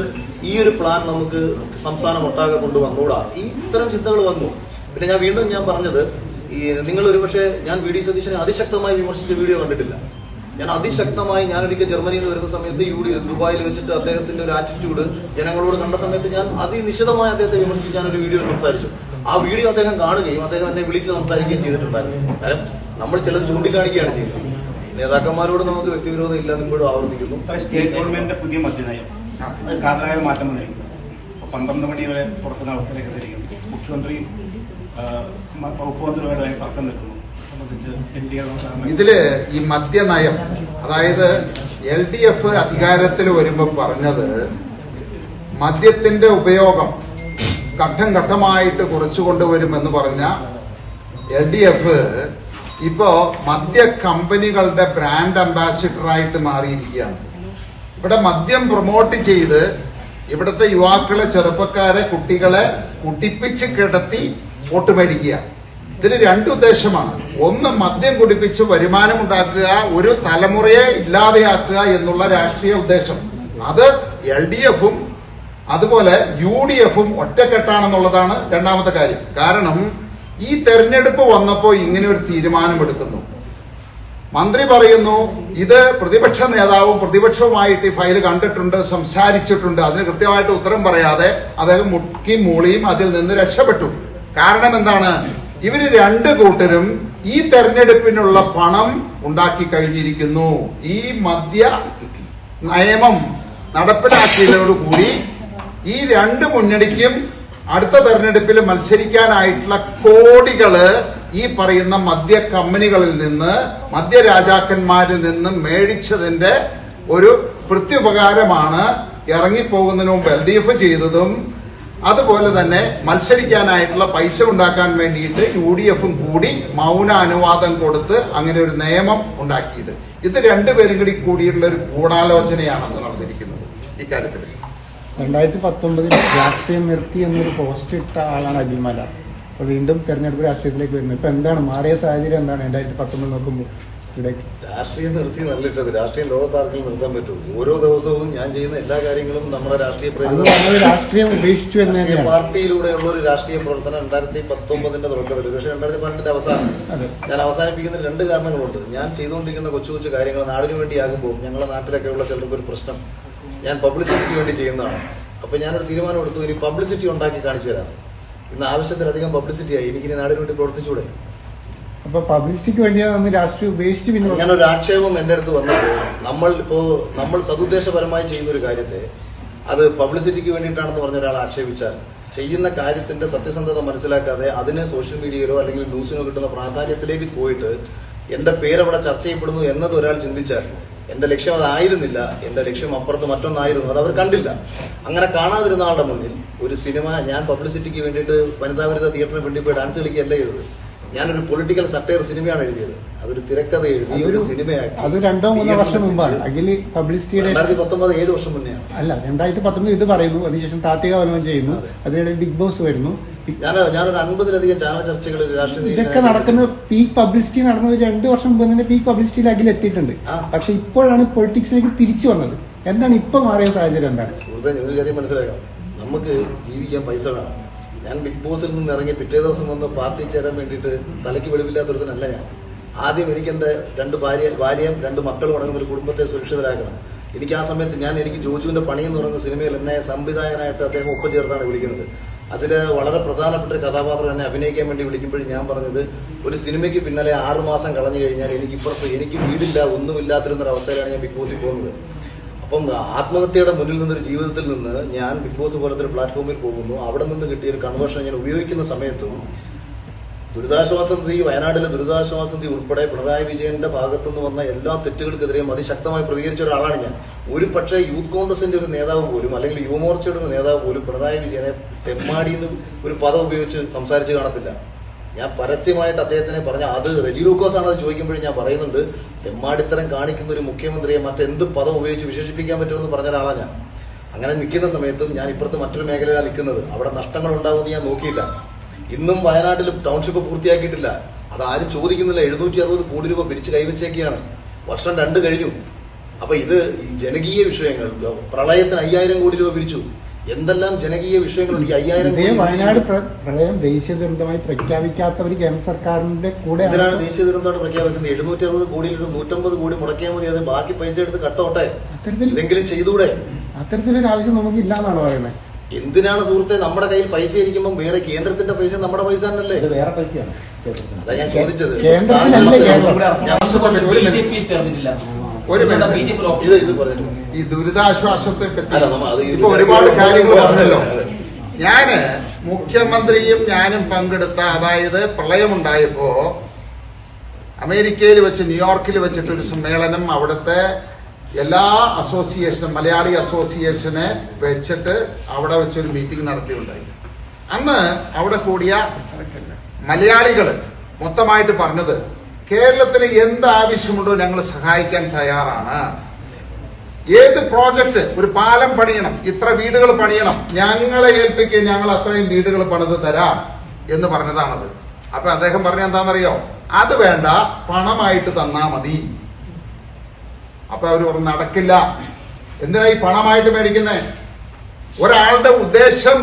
ഈ ഒരു പ്ലാൻ നമുക്ക് സംസ്ഥാനം ഒട്ടാകെ കൊണ്ടുവന്നൂടാ? ഈ ഇത്തരം ചിന്തകൾ വന്നു. പിന്നെ ഞാൻ വീണ്ടും പറഞ്ഞത്, ഈ നിങ്ങൾ ഒരുപക്ഷെ ഞാൻ വി ഡി സതീശനെ അതിശക്തമായി വിമർശിച്ച വീഡിയോ കണ്ടിട്ടില്ല. ഞാൻ അതിശക്തമായി ഞാനൊരിക്കൽ ജർമ്മനിയിൽ നിന്ന് വരുന്ന സമയത്ത് ദുബായിൽ വെച്ചിട്ട് അദ്ദേഹത്തിന്റെ ഒരു ആറ്റിറ്റ്യൂഡ് ജനങ്ങളോട് കണ്ട സമയത്ത് ഞാൻ അതിനിശ്ചിതമായി അദ്ദേഹത്തെ വിമർശിച്ച് ഞാനൊരു വീഡിയോ സംസാരിച്ചു. ആ വീഡിയോ അദ്ദേഹം കാണുകയും അദ്ദേഹം എന്നെ വിളിച്ച് സംസാരിക്കുകയും ചെയ്തിട്ടുണ്ടായിരുന്നു. കാരണം നമ്മൾ ചിലത് ചൂണ്ടിക്കാണിക്കുകയാണ് ചെയ്യുന്നത്. നേതാക്കന്മാരോട് നമുക്ക് വ്യക്തിവിരോധം ഇല്ലെന്ന് ഇപ്പോഴും ആവർത്തിക്കുന്നു. സ്റ്റേറ്റ് ഗവൺമെന്റിന്റെ പുതിയ മദ്യനയം കാരണമായ മാറ്റം വന്നിരിക്കും. 12 മണി വരെ തുറക്കുന്ന അവസ്ഥയിലേക്ക് വരികയും മുഖ്യമന്ത്രി വകുപ്പ് മന്ത്രിയുമായി തർക്കം നിൽക്കുന്നു. ഇതില് ഈ മദ്യനയം, അതായത് LDF അധികാരത്തിൽ വരുമ്പോൾ പറഞ്ഞത് മദ്യത്തിന്റെ ഉപയോഗം ഘട്ടം ഘട്ടമായിട്ട് കുറച്ചു കൊണ്ടുവരുമെന്ന് പറഞ്ഞ LDF ഇപ്പോ മദ്യ കമ്പനികളുടെ ബ്രാൻഡ് അംബാസിഡറായിട്ട് മാറിയിരിക്കുകയാണ്. ഇവിടെ മദ്യം പ്രൊമോട്ട് ചെയ്ത് ഇവിടുത്തെ യുവാക്കളെ, ചെറുപ്പക്കാരെ, കുട്ടികളെ കുടിപ്പിച്ച് കിടത്തി വോട്ട് മേടിക്കുക. ഇതിന് 2 ഉദ്ദേശമാണ്. ഒന്ന്, മദ്യം കുടിപ്പിച്ച് വരുമാനം ഉണ്ടാക്കുക, ഒരു തലമുറയെ ഇല്ലാതെയാക്കുക എന്നുള്ള രാഷ്ട്രീയ ഉദ്ദേശം. അത് LDF-ഉം അതുപോലെ UDF-ഉം ഒറ്റക്കെട്ടാണെന്നുള്ളതാണ് രണ്ടാമത്തെ കാര്യം. കാരണം ഈ തെരഞ്ഞെടുപ്പ് വന്നപ്പോൾ ഇങ്ങനെ ഒരു തീരുമാനമെടുക്കുന്നു. മന്ത്രി പറയുന്നു ഇത് പ്രതിപക്ഷ നേതാവും പ്രതിപക്ഷവുമായിട്ട് ഈ ഫയൽ കണ്ടിട്ടുണ്ട്, സംസാരിച്ചിട്ടുണ്ട്. അതിന് കൃത്യമായിട്ട് ഉത്തരം പറയാതെ അദ്ദേഹം മുക്കി മൂളിയും അതിൽ നിന്ന് രക്ഷപ്പെട്ടു. കാരണം എന്താണ്? ഇവര് 2 കൂട്ടരും ഈ തെരഞ്ഞെടുപ്പിനുള്ള പണം ഉണ്ടാക്കി കഴിഞ്ഞിരിക്കുന്നു. ഈ മദ്യ നിയമം നടപ്പിലാക്കിയതോടുകൂടി ഈ 2 മുന്നണിക്കും അടുത്ത തെരഞ്ഞെടുപ്പിൽ മത്സരിക്കാനായിട്ടുള്ള കോടികള് ഈ പറയുന്ന മദ്യ കമ്പനികളിൽ നിന്ന്, മദ്യരാജാക്കന്മാരിൽ നിന്ന് മേടിച്ചതിന്റെ ഒരു പ്രത്യുപകാരമാണ് ഇറങ്ങിപ്പോകുന്നതിന് മുമ്പ് LDF ചെയ്തതും. അതുപോലെ തന്നെ മത്സരിക്കാനായിട്ടുള്ള പൈസ ഉണ്ടാക്കാൻ വേണ്ടിയിട്ട് UDF-ഉം കൂടി മൗന അനുവാദം കൊടുത്ത് അങ്ങനെ ഒരു നിയമം ഉണ്ടാക്കിയത്. ഇത് 2 പേരും കൂടിയുള്ള ഒരു ഗൂഢാലോചനയാണെന്ന് നടന്നിരിക്കുന്നത്. ഇക്കാര്യത്തിൽ? 2019 രാഷ്ട്രീയം നിർത്തി എന്നൊരു പോസ്റ്റ് ഇട്ട ആളാണ് അഖിൽമാരാർ. അപ്പോൾ വീണ്ടും തെരഞ്ഞെടുപ്പ് രാഷ്ട്രീയത്തിലേക്ക് വരുന്നത്. ഇപ്പൊ എന്താണ് മാറിയ സാഹചര്യം? എന്താണ് 2019 നോക്കുമ്പോൾ ഇവിടെ? രാഷ്ട്രീയം നിർത്തി നല്ലിട്ടത്. രാഷ്ട്രീയം ലോകത്താർക്കും നിർത്താൻ പറ്റും. ഓരോ ദിവസവും ഞാൻ ചെയ്യുന്ന എല്ലാ കാര്യങ്ങളും നമ്മുടെ രാഷ്ട്രീയ രാഷ്ട്രീയം ഉപേക്ഷിച്ചു എന്ന് രാഷ്ട്രീയ തന്നെയാണ്. പാർട്ടിയിലൂടെയുള്ള ഒരു രാഷ്ട്രീയ പ്രവർത്തനം 2019 തുടക്കത്തിൽ, പക്ഷേ 2012 അവസാനം അതെ. ഞാൻ അവസാനിപ്പിക്കുന്ന 2 കാരണങ്ങളുണ്ട്. ഞാൻ ചെയ്തുകൊണ്ടിരിക്കുന്ന കൊച്ചു കൊച്ചു കാര്യങ്ങൾ നാടിനു വേണ്ടിയാകുമ്പോൾ ഞങ്ങളുടെ നാട്ടിലൊക്കെ ഉള്ള ചിലർക്ക് ഒരു പ്രശ്നം, ഞാൻ പബ്ലിസിറ്റിക്ക് വേണ്ടി ചെയ്യുന്നതാണ്. അപ്പോൾ ഞാനൊരു തീരുമാനം എടുത്തു, ഇനി പബ്ലിസിറ്റി ഉണ്ടാക്കി കാണിച്ചു തരാം. ഇന്ന് ആവശ്യത്തിലധികം പബ്ലിസിറ്റിയായി, എനിക്കിനി നാടിന് വേണ്ടി പ്രവർത്തിച്ചുകൂടെ? അപ്പൊ പബ്ലിസിറ്റിക്ക് വേണ്ടിയാണ് രാഷ്ട്രീയം ഉപേക്ഷിച്ച് പിന്നെ അങ്ങനെ ഒരു ആക്ഷേപം എൻ്റെ അടുത്ത് വന്നപ്പോൾ നമ്മൾ സതുദ്ദേശപരമായി ചെയ്യുന്ന ഒരു കാര്യത്തെ അത് പബ്ലിസിറ്റിക്ക് വേണ്ടിയിട്ടാണെന്ന് പറഞ്ഞ ഒരാൾ ആക്ഷേപിച്ചാൽ, ചെയ്യുന്ന കാര്യത്തിന്റെ സത്യസന്ധത മനസ്സിലാക്കാതെ അതിന് സോഷ്യൽ മീഡിയയിലോ അല്ലെങ്കിൽ ന്യൂസിനോ കിട്ടുന്ന പ്രാധാന്യത്തിലേക്ക് പോയിട്ട് എന്റെ പേരവിടെ ചർച്ച ചെയ്യപ്പെടുന്നു എന്നത് ഒരാൾ ചിന്തിച്ചാൽ, എന്റെ ലക്ഷ്യം അതായിരുന്നില്ല, എന്റെ ലക്ഷ്യം അപ്പുറത്ത് മറ്റൊന്നായിരുന്നു, അത് അവർ കണ്ടില്ല. അങ്ങനെ കാണാതിരുന്ന ആളുടെ മുന്നിൽ ഒരു സിനിമ, ഞാൻ പബ്ലിസിറ്റിക്ക് വേണ്ടിയിട്ട് വനിതാവിരുദ്ധ തിയേറ്ററിന് വേണ്ടി പോയി ഡാൻസ് കളിക്കുകയല്ല ചെയ്തത്. ഞാനൊരു പൊളിറ്റിക്കൽ സട്ടയർ സിനിമയാണ് എഴുതിയത്. അതൊരു തിരക്കഥ എഴുതി ഒരു സിനിമയാക്കി. അത് 2-3 വർഷം മുമ്പാണ്. അഖിൽ പബ്ലിസിറ്റിയുടെ 2019 7 വർഷം മുന്നെയാണ്. അല്ല, 2019 ഇത് പറയുന്നു, അതിനുശേഷം താത്വിക വലനം ചെയ്യുന്നു, അതിനിടയിൽ ബിഗ് ബോസ് വരുന്നു. ഞാനൊരു 50-ലധികം ചാനൽ ചർച്ചകളിൽ രാഷ്ട്രീയ ഇതൊക്കെ നടക്കുന്ന പീക്ക് പബ്ലിസിറ്റി നടന്ന ഒരു 2 വർഷം മുമ്പ് തന്നെ പീക്ക് പബ്ലിസിറ്റിയിൽ അഖിൽ എത്തിയിട്ടുണ്ട്. പക്ഷെ ഇപ്പോഴാണ് പൊളിറ്റിക്സിലേക്ക് തിരിച്ചു വന്നത്. എന്താണ് ഇപ്പൊ മാറിയ സാഹചര്യം? എന്താണ് ഒരു കാര്യം മനസ്സിലാക്കണം, നമുക്ക് ജീവിക്കാൻ പൈസ വേണം. ഞാൻ ബിഗ് ബോസിൽ നിന്ന് ഇറങ്ങി പിറ്റേ ദിവസം വന്ന് പാർട്ടി ചേരാൻ വേണ്ടിയിട്ട് തലയ്ക്ക് വെളിവില്ലാത്തൊരുത്തനല്ല ഞാൻ. ആദ്യം എനിക്ക് എൻ്റെ 2 ഭാര്യയും 2 മക്കളും അടങ്ങുന്ന ഒരു കുടുംബത്തെ സുരക്ഷിതരാക്കണം. എനിക്ക് ആ സമയത്ത് എനിക്ക് ജോജുവിന്റെ പണി എന്ന് പറയുന്ന സിനിമയിൽ എന്നെ സംവിധായകനായിട്ട് അദ്ദേഹം ഒപ്പം ചേർത്താണ് വിളിക്കുന്നത്. അതിൽ വളരെ പ്രധാനപ്പെട്ട ഒരു കഥാപാത്രം എന്നെ അഭിനയിക്കാൻ വേണ്ടി വിളിക്കുമ്പോഴും ഞാൻ പറഞ്ഞത്, ഒരു സിനിമയ്ക്ക് പിന്നാലെ 6 മാസം കളഞ്ഞു കഴിഞ്ഞാൽ എനിക്ക് വീടില്ല, ഒന്നുമില്ലാത്തിരുന്നൊരവസ്ഥയിലാണ് ഞാൻ ബിഗ് ബോസിൽ പോകുന്നത്. അപ്പം ആത്മഹത്യയുടെ മുന്നിൽ നിന്നൊരു ജീവിതത്തിൽ നിന്ന് ഞാൻ ബിഗ് ബോസ് പോലത്തെ ഒരു പ്ലാറ്റ്ഫോമിൽ പോകുന്നു. അവിടെ നിന്ന് കിട്ടിയ ഒരു കൺവേർഷൻ ഞാൻ ഉപയോഗിക്കുന്ന സമയത്തും ദുരിതാശ്വാസ നിധി, വയനാട്ടിലെ ദുരിതാശ്വാസ നിധി ഉൾപ്പെടെ പിണറായി വിജയന്റെ ഭാഗത്തുനിന്ന് വന്ന എല്ലാ തെറ്റുകൾക്കെതിരെയും അതിശക്തമായി പ്രതികരിച്ച ഒരാളാണ് ഞാൻ. ഒരു പക്ഷേ യൂത്ത് കോൺഗ്രസിന്റെ ഒരു നേതാവ് പോലും അല്ലെങ്കിൽ യുവമോർച്ചയുടെ ഒരു നേതാവ് പോലും പിണറായി വിജയനെ തെമ്മാടിയെന്ന് ഒരു പദം ഉപയോഗിച്ച് സംസാരിച്ച് കാണത്തില്ല. ഞാൻ പരസ്യമായിട്ട് അദ്ദേഹത്തിനെ പറഞ്ഞ, അത് റെജി ലൂക്കോസ് ആണെന്ന് ചോദിക്കുമ്പോഴും ഞാൻ പറയുന്നുണ്ട്, തെമ്മാടിത്തരം കാണിക്കുന്ന ഒരു മുഖ്യമന്ത്രിയെ മറ്റെന്ത് പദം ഉപയോഗിച്ച് വിശേഷിപ്പിക്കാൻ പറ്റുമെന്ന് പറഞ്ഞ ഒരാളാണ് ഞാൻ. അങ്ങനെ നിൽക്കുന്ന സമയത്തും ഞാൻ ഇപ്പുറത്ത് മറ്റൊരു മേഖലയിലാണ് നിൽക്കുന്നത്. അവിടെ നഷ്ടങ്ങൾ ഉണ്ടാവുമെന്ന് ഞാൻ നോക്കിയില്ല. ഇന്നും വയനാട്ടിൽ ടൗൺഷിപ്പ് പൂർത്തിയാക്കിയിട്ടില്ല. അതാരും ചോദിക്കുന്നില്ല. 760 കോടി രൂപ പിരിച്ച് കൈവച്ചേക്കാണ്. വർഷം 2 കഴിഞ്ഞു. അപ്പൊ ഇത് ജനകീയ വിഷയങ്ങൾ, പ്രളയത്തിന് 5000 കോടി രൂപ പിരിച്ചു. എന്തെല്ലാം ജനകീയ വിഷയങ്ങളുണ്ട്. ഈ 5000 വയനാട് പ്രളയം ദേശീയ ദുരന്തമായി പ്രഖ്യാപിക്കാത്തവർ കേന്ദ്ര സർക്കാരിന്റെ കൂടെ എന്തിനാണ് ദേശീയ ദുരന്തമായിട്ട് പ്രഖ്യാപിക്കുന്നത്? 760 കോടിയിൽ ഒരു 150 കോടി മുടക്കിയാൽ മതി. അത് ബാക്കി പൈസ എടുത്ത് കട്ടോട്ടെ, ഇതെങ്കിലും ചെയ്തുകൂടെ? അത്തരത്തിലൊരു ആവശ്യം നമുക്ക് ഇല്ലാന്നാണ് പറയുന്നത്. എന്തിനാണ് സുഹൃത്തെ നമ്മുടെ കയ്യിൽ പൈസ ഇരിക്കുമ്പോൾ വേറെ കേന്ദ്രത്തിന്റെ പൈസ നമ്മുടെ പൈസ തന്നെയല്ലേ? വേറെ പൈസയാണ്. അതാ ഞാൻ ചോദിച്ചത്. ഇത് പറഞ്ഞു ഈ ദുരിതാശ്വാസത്തെ പറ്റി ഇപ്പൊ ഒരുപാട് കാര്യങ്ങൾ പറഞ്ഞല്ലോ. ഞാന് മുഖ്യമന്ത്രിയും ഞാനും പങ്കെടുത്ത, അതായത് പ്രളയമുണ്ടായപ്പോ അമേരിക്കയിൽ വെച്ച്, ന്യൂയോർക്കിൽ വെച്ചിട്ടൊരു സമ്മേളനം, അവിടുത്തെ എല്ലാ അസോസിയേഷനും, മലയാളി അസോസിയേഷനെ വെച്ചിട്ട് അവിടെ വെച്ചൊരു മീറ്റിംഗ് നടത്തിയുണ്ടായി. അന്ന് അവിടെ കൂടിയ മലയാളികൾ മൊത്തമായിട്ട് പറഞ്ഞത്, കേരളത്തിന് എന്ത് ആവശ്യമുണ്ടോ ഞങ്ങൾ സഹായിക്കാൻ തയ്യാറാണ്. ഏത് പ്രോജക്റ്റ്, ഒരു പാലം പണിയണം, ഇത്ര വീടുകൾ പണിയണം, ഞങ്ങളെ ഏൽപ്പിക്കുക, ഞങ്ങൾ അത്രയും വീടുകൾ പണിത് തരാം എന്ന് പറഞ്ഞതാണത്. അപ്പൊ അദ്ദേഹം പറഞ്ഞ എന്താണെന്നറിയോ? അത് വേണ്ട, പണമായിട്ട് തന്നാ മതി. അപ്പൊ അവര് പറഞ്ഞു നടക്കില്ല. എന്തിനാ ഈ പണമായിട്ട് മേടിക്കുന്നേ? ഒരാളുടെ ഉദ്ദേശം,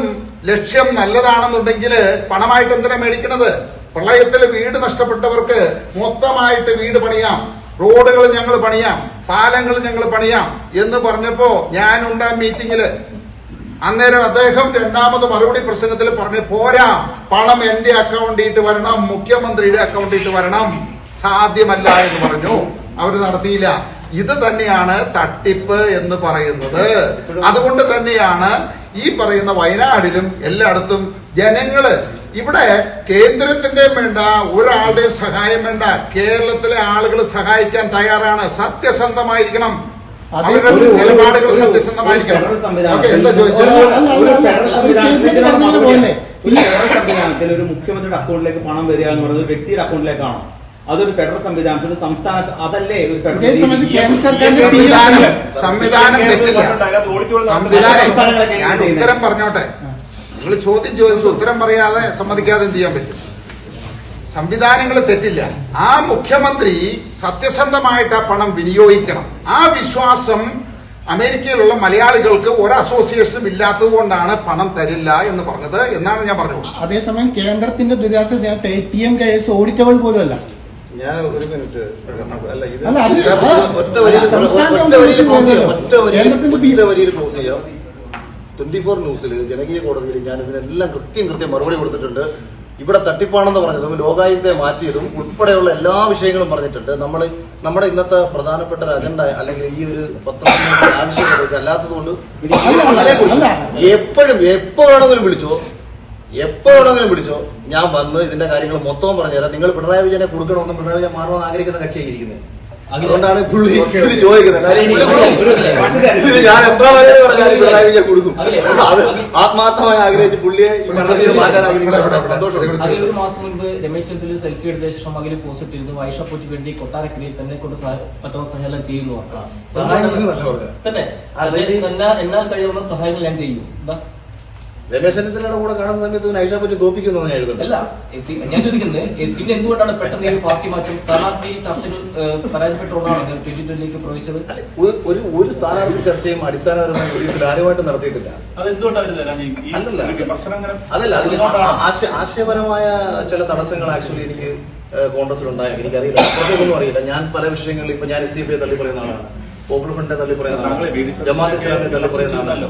ലക്ഷ്യം നല്ലതാണെന്നുണ്ടെങ്കിൽ പണമായിട്ട് എന്തിനാ മേടിക്കുന്നത്? പ്രളയത്തിൽ വീട് നഷ്ടപ്പെട്ടവർക്ക് മൊത്തമായിട്ട് വീട് പണിയാം, റോഡുകൾ ഞങ്ങൾ പണിയാം, പാലങ്ങൾ ഞങ്ങൾ പണിയാം എന്ന് പറഞ്ഞപ്പോ ഞാനുണ്ട് ആ മീറ്റിംഗില്. അന്നേരം അദ്ദേഹം രണ്ടാമത് മറുപടി പ്രസംഗത്തിൽ പറഞ്ഞു, പോരാ, പണം എന്റെ അക്കൗണ്ടിട്ട് വരണം, മുഖ്യമന്ത്രിയുടെ അക്കൗണ്ടിട്ട് വരണം, സാധ്യമല്ല എന്ന് പറഞ്ഞു. അവർ നടത്തിയില്ല. ഇത് തന്നെയാണ് തട്ടിപ്പ് എന്ന് പറയുന്നത്. അതുകൊണ്ട് തന്നെയാണ് ഈ പറയുന്ന വയനാടിലും എല്ലായിടത്തും ജനങ്ങള്, ഇവിടെ കേന്ദ്രത്തിന്റെയും വേണ്ട, ഒരാളുടെയും സഹായം വേണ്ട, കേരളത്തിലെ ആളുകൾ സഹായിക്കാൻ തയ്യാറാണ്. സത്യസന്ധമായിരിക്കണം, അവരുടെ നിലപാടുകൾ സത്യസന്ധമായിരിക്കണം. എന്താ ചോദിച്ചത്? ഒരു മുഖ്യമന്ത്രിയുടെ അക്കൗണ്ടിലേക്ക് പണം വരിക എന്ന് പറയുന്നത് വ്യക്തിയുടെ അക്കൗണ്ടിലേക്കാണോ? അതൊരു ഫെഡറൽ സംവിധാനത്തിൽ ഒരു സംസ്ഥാനത്ത് അതല്ലേ ഒരു ഫെഡറൽ ഇതേ സമയത്ത് രീതി? കേന്ദ്ര സർക്കാരിന്റെ സംവിധാനം തെറ്റില്ല. സംവിധാനം ഞാൻ ഉത്തരം പറഞ്ഞോട്ടെ. നിങ്ങൾ ചോദ്യം ചോദിച്ചു ഉത്തരം പറയാതെ സമ്മതിക്കാതെ എന്ത് ചെയ്യാൻ പറ്റും? സംവിധാനങ്ങൾ തെറ്റില്ല. ആ മുഖ്യമന്ത്രി സത്യസന്ധമായിട്ട് ആ പണം വിനിയോഗിക്കണം. ആ വിശ്വാസം അമേരിക്കയിലുള്ള മലയാളികൾക്ക് ഒരു അസോസിയേഷനും ഇല്ലാത്തത് കൊണ്ടാണ് പണം തരില്ല എന്ന് പറഞ്ഞത് എന്നാണ് ഞാൻ പറഞ്ഞത്. അതേസമയം കേന്ദ്രത്തിന്റെ ദുരിതാശ്വാസ PM കേസ് ഓഡിറ്റബിൾ പോലും അല്ല. ഞാൻ ഒരു മിനിറ്റ് അല്ല ഇത് അല്ല, അത് ഒറ്റ വരിയിൽ ക്ലോസ് ചെയ്യാം. 24 ന്യൂസിൽ ജനകീയ കോടതിയിൽ ഞാൻ ഇതിനെല്ലാം കൃത്യം മറുപടി കൊടുത്തിട്ടുണ്ട്. ഇവിടെ തട്ടിപ്പാണെന്ന് പറഞ്ഞതും ലോകായുക്തയെ മാറ്റിയതും ഉൾപ്പെടെയുള്ള എല്ലാ വിഷയങ്ങളും പറഞ്ഞിട്ടുണ്ട്. നമ്മുടെ ഇന്നത്തെ പ്രധാനപ്പെട്ട ഒരു അജണ്ട അല്ലെങ്കിൽ ഈ ഒരു പത്രത്തിന്റെ ആവശ്യകത അല്ലാത്തതുകൊണ്ട് എപ്പോ വേണമെങ്കിലും വിളിച്ചോ ഞാൻ വന്ന് ഇതിന്റെ കാര്യങ്ങൾ മൊത്തം പറഞ്ഞുതരാം. നിങ്ങൾ പിണറായി വിജയനെ കൊടുക്കണമെന്നും പിണറായി വിജയൻ മാറണമെന്ന് ആഗ്രഹിക്കുന്ന കക്ഷിയായിരിക്കുന്നത്. അതുകൊണ്ടാണ് പുള്ളി ഇത് ചോദിക്കുന്നത്. ഇത് ഞാൻ എത്ര വരെ പറഞ്ഞാലും പിണറായി വിജയൻ കൊടുക്കും. അത് ആത്മാർത്ഥമായി ആഗ്രഹിച്ച് പുള്ളിയെ ഈ ഭരണത്തിൽ മാറ്റാൻ ആഗ്രഹിക്കുന്ന സന്തോഷം. ഒരു മാസം മുൻപ് രമേശ് ചെന്നിത്തല സെൽഫി എടുത്ത ശേഷം അഖിൽ പോസ്റ്റ് ഇട്ടിരുന്നു. വൈഷ പോറ്റി വേണ്ടി കൊട്ടാരക്കരയിൽ തന്നെ കൊണ്ട് പറ്റുന്ന സഹായം ചെയ്യുന്നു തന്നെ എന്നാൽ കഴിയുന്ന സഹായങ്ങൾ ഞാൻ ചെയ്യും. രമേശ് ചെന്നിത്തലയുടെ കൂടെ കാണുന്ന സമയത്ത് ഐഷ പറ്റി തോപ്പിക്കുന്നു ഞാൻ എഴുതുന്നു. അല്ല, ഞാൻ ചോദിക്കുന്നത് പിന്നെ എന്തുകൊണ്ടാണ് പെട്ടെന്ന് ഈ പാർട്ടി മാറ്റം സ്ഥാനാർത്ഥി ചർച്ചകൾ പരാജയപ്പെട്ടുകൊണ്ടാണ് 2020 പ്രവേശിച്ചത്? ഒരു സ്ഥാനാർത്ഥി ചർച്ചയും അടിസ്ഥാനപരമായ ഒരിക്കലും ആരുമായിട്ട് നടത്തിയിട്ടില്ല. അതല്ല, ആശയപരമായ ചില തടസ്സങ്ങൾ ആക്ച്വലി എനിക്ക് കോൺഗ്രസിലുണ്ടായ എനിക്കറിയില്ല. അതൊന്നും അറിയില്ല. ഞാൻ പല വിഷയങ്ങളിൽ ഇപ്പൊ ഞാൻ SDF തള്ളി പറയുന്ന ആളാണ്, പോപ്പുലർ ഫ്രണ്ട് തള്ളി പറയുന്ന ആളാണ്, ജമാഅത്ത് ഇസ്ലാമി തള്ളി പറയുന്ന ആളാണ്.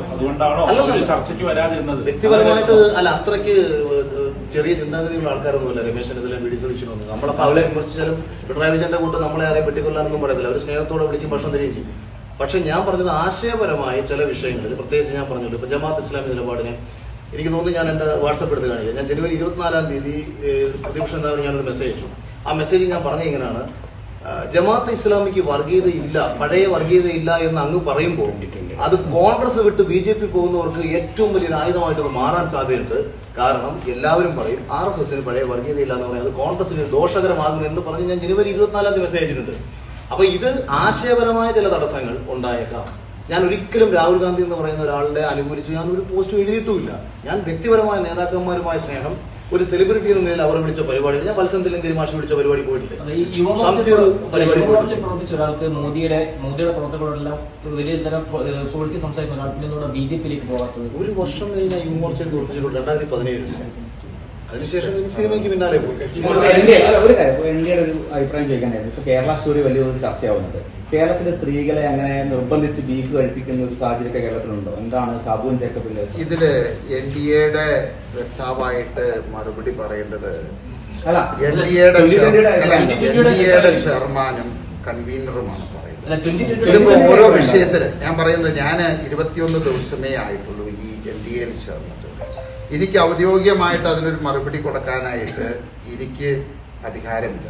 വ്യക്തിപരമായിട്ട് അല്ല, അത്രയ്ക്ക് ചെറിയ ചിന്താഗതിയുള്ള ആൾക്കാരൊന്നുമല്ല രമേശ് ചെന്നിത്തല വി ഡി സതീശനൊന്നും. നമ്മളപ്പോ അവരെ വിമർശിച്ചാലും പിണറായി വിജയന്റെ കൂട്ട് നമ്മളെ ആരെയും വെട്ടിക്കൊല്ലാനൊന്നും പറയത്തില്ല. അവർ സ്നേഹത്തോടെ വിളിക്കും, ഭക്ഷണം തരികയും ചെയ്യും. പക്ഷെ ഞാൻ പറഞ്ഞത് ആശയപരമായ ചില വിഷയങ്ങളിൽ പ്രത്യേകിച്ച് ഞാൻ പറഞ്ഞല്ലോ, ഇപ്പൊ ജമാഅത്ത് ഇസ്ലാമി നിലപാടിനെ എനിക്ക് തോന്നുന്നു ഞാൻ എന്റെ വാട്സപ്പ് എടുത്ത് കാണിക്കാം. ഞാൻ ജനുവരി 24-ാം തീയതി പ്രതിപക്ഷ നേതാവിന് ഞാനൊരു മെസ്സേജ് അയച്ചു. ആ മെസ്സേജ് ഞാൻ പറഞ്ഞ ഇങ്ങനെയാണ്: ജമാഅത്ത് ഇസ്ലാമിക്ക് വർഗീയതയില്ല, പഴയ വർഗീയതയില്ല എന്ന് അങ്ങ് പറയുമ്പോൾ അത് കോൺഗ്രസ് വിട്ട് BJP പോകുന്നവർക്ക് ഏറ്റവും വലിയൊരു ആയുധമായിട്ട് മാറാൻ സാധ്യതയുണ്ട്. കാരണം എല്ലാവരും പറയും RSSന് പഴയ വർഗീയതയില്ല എന്ന് പറയുന്നത് കോൺഗ്രസിന് ദോഷകരമാകും എന്ന് പറഞ്ഞ് ഞാൻ ജനുവരി 24-ാം തീയതി മെസ്സേജ് അയച്ചിട്ടുണ്ട്. അപ്പൊ ഇത് ആശയപരമായ ചില തടസ്സങ്ങൾ ഉണ്ടായേക്കാം. ഞാൻ ഒരിക്കലും രാഹുൽ ഗാന്ധി എന്ന് പറയുന്ന ഒരാളുടെ അനുകൂലിച്ച് ഞാൻ ഒരു പോസ്റ്റ് എഴുതിയിട്ടുമില്ല. ഞാൻ വ്യക്തിപരമായ നേതാക്കന്മാരുമായ സ്നേഹം, ഒരു സെലിബ്രിറ്റി എന്ന നിലയിൽ അവർ വിളിച്ച പരിപാടി, ഞാൻ വത്സന്തിലെങ്കിലും മാഷ് വിളിച്ച പരിപാടി പോയിട്ടില്ല. പ്രവർത്തിച്ച ഒരാൾക്ക് മോദിയുടെ പ്രവർത്തകരോടെല്ലാം വലിയ തരം സുഹൃത്തി സംസാരിക്കുന്ന ഒരാൾ പിന്നീട് BJP-യിലേക്ക് പോകാത്തത് ഒരു വർഷം കഴിഞ്ഞ യുവമോർച്ചയിൽ പ്രവർത്തിച്ചിട്ടുണ്ട് 2017. അതിനുശേഷം സിനിമയ്ക്ക് പിന്നാലെ പോയി. എന്റെ ഒരു അഭിപ്രായം ചോദിക്കാനായിരുന്നു. ഇപ്പൊ കേരള സ്റ്റോറി വലിയൊരു ചർച്ചയാവുന്നുണ്ട്. കേരളത്തിലെ സ്ത്രീകളെ അങ്ങനെ നിർബന്ധിച്ച് ബീഫ് കഴിപ്പിക്കുന്ന ഒരു സാഹചര്യമൊക്കെ കേരളത്തിലുണ്ടോ? എന്താണ് സാബുവും ജേക്കബില് ഇതില് NDAയുടെ വ്യക്താവായിട്ട് മറുപടി പറയേണ്ടത് അല്ല, NDAയുടെ ചെയർമാനും കൺവീനറുമാണ് പറയുന്നത്. ഇതിപ്പോ ഓരോ വിഷയത്തില് ഞാൻ പറയുന്നത്, ഞാൻ 21 ദിവസമേ ആയിട്ടുള്ളൂ ഈ NDAയിൽ ചേർന്നിട്ട്. എനിക്ക് ഔദ്യോഗികമായിട്ട് അതിനൊരു മറുപടി കൊടുക്കാനായിട്ട് എനിക്ക് അധികാരമില്ല.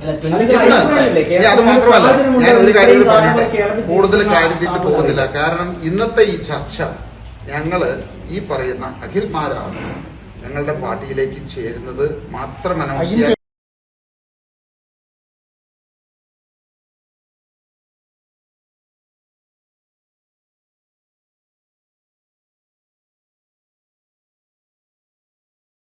അത് മാത്രമല്ല, ഞാൻ ഒരു കാര്യം പറഞ്ഞിട്ട് കൂടുതൽ കാര്യത്തിൽ പോകുന്നില്ല. കാരണം ഇന്നത്തെ ഈ ചർച്ച ഞങ്ങള് ഈ പറയുന്ന അഖിൽമാരാണ് ഞങ്ങളുടെ പാർട്ടിയിലേക്ക് ചേരുന്നത് മാത്രം അനൗൺസ് ചെയ്യാൻ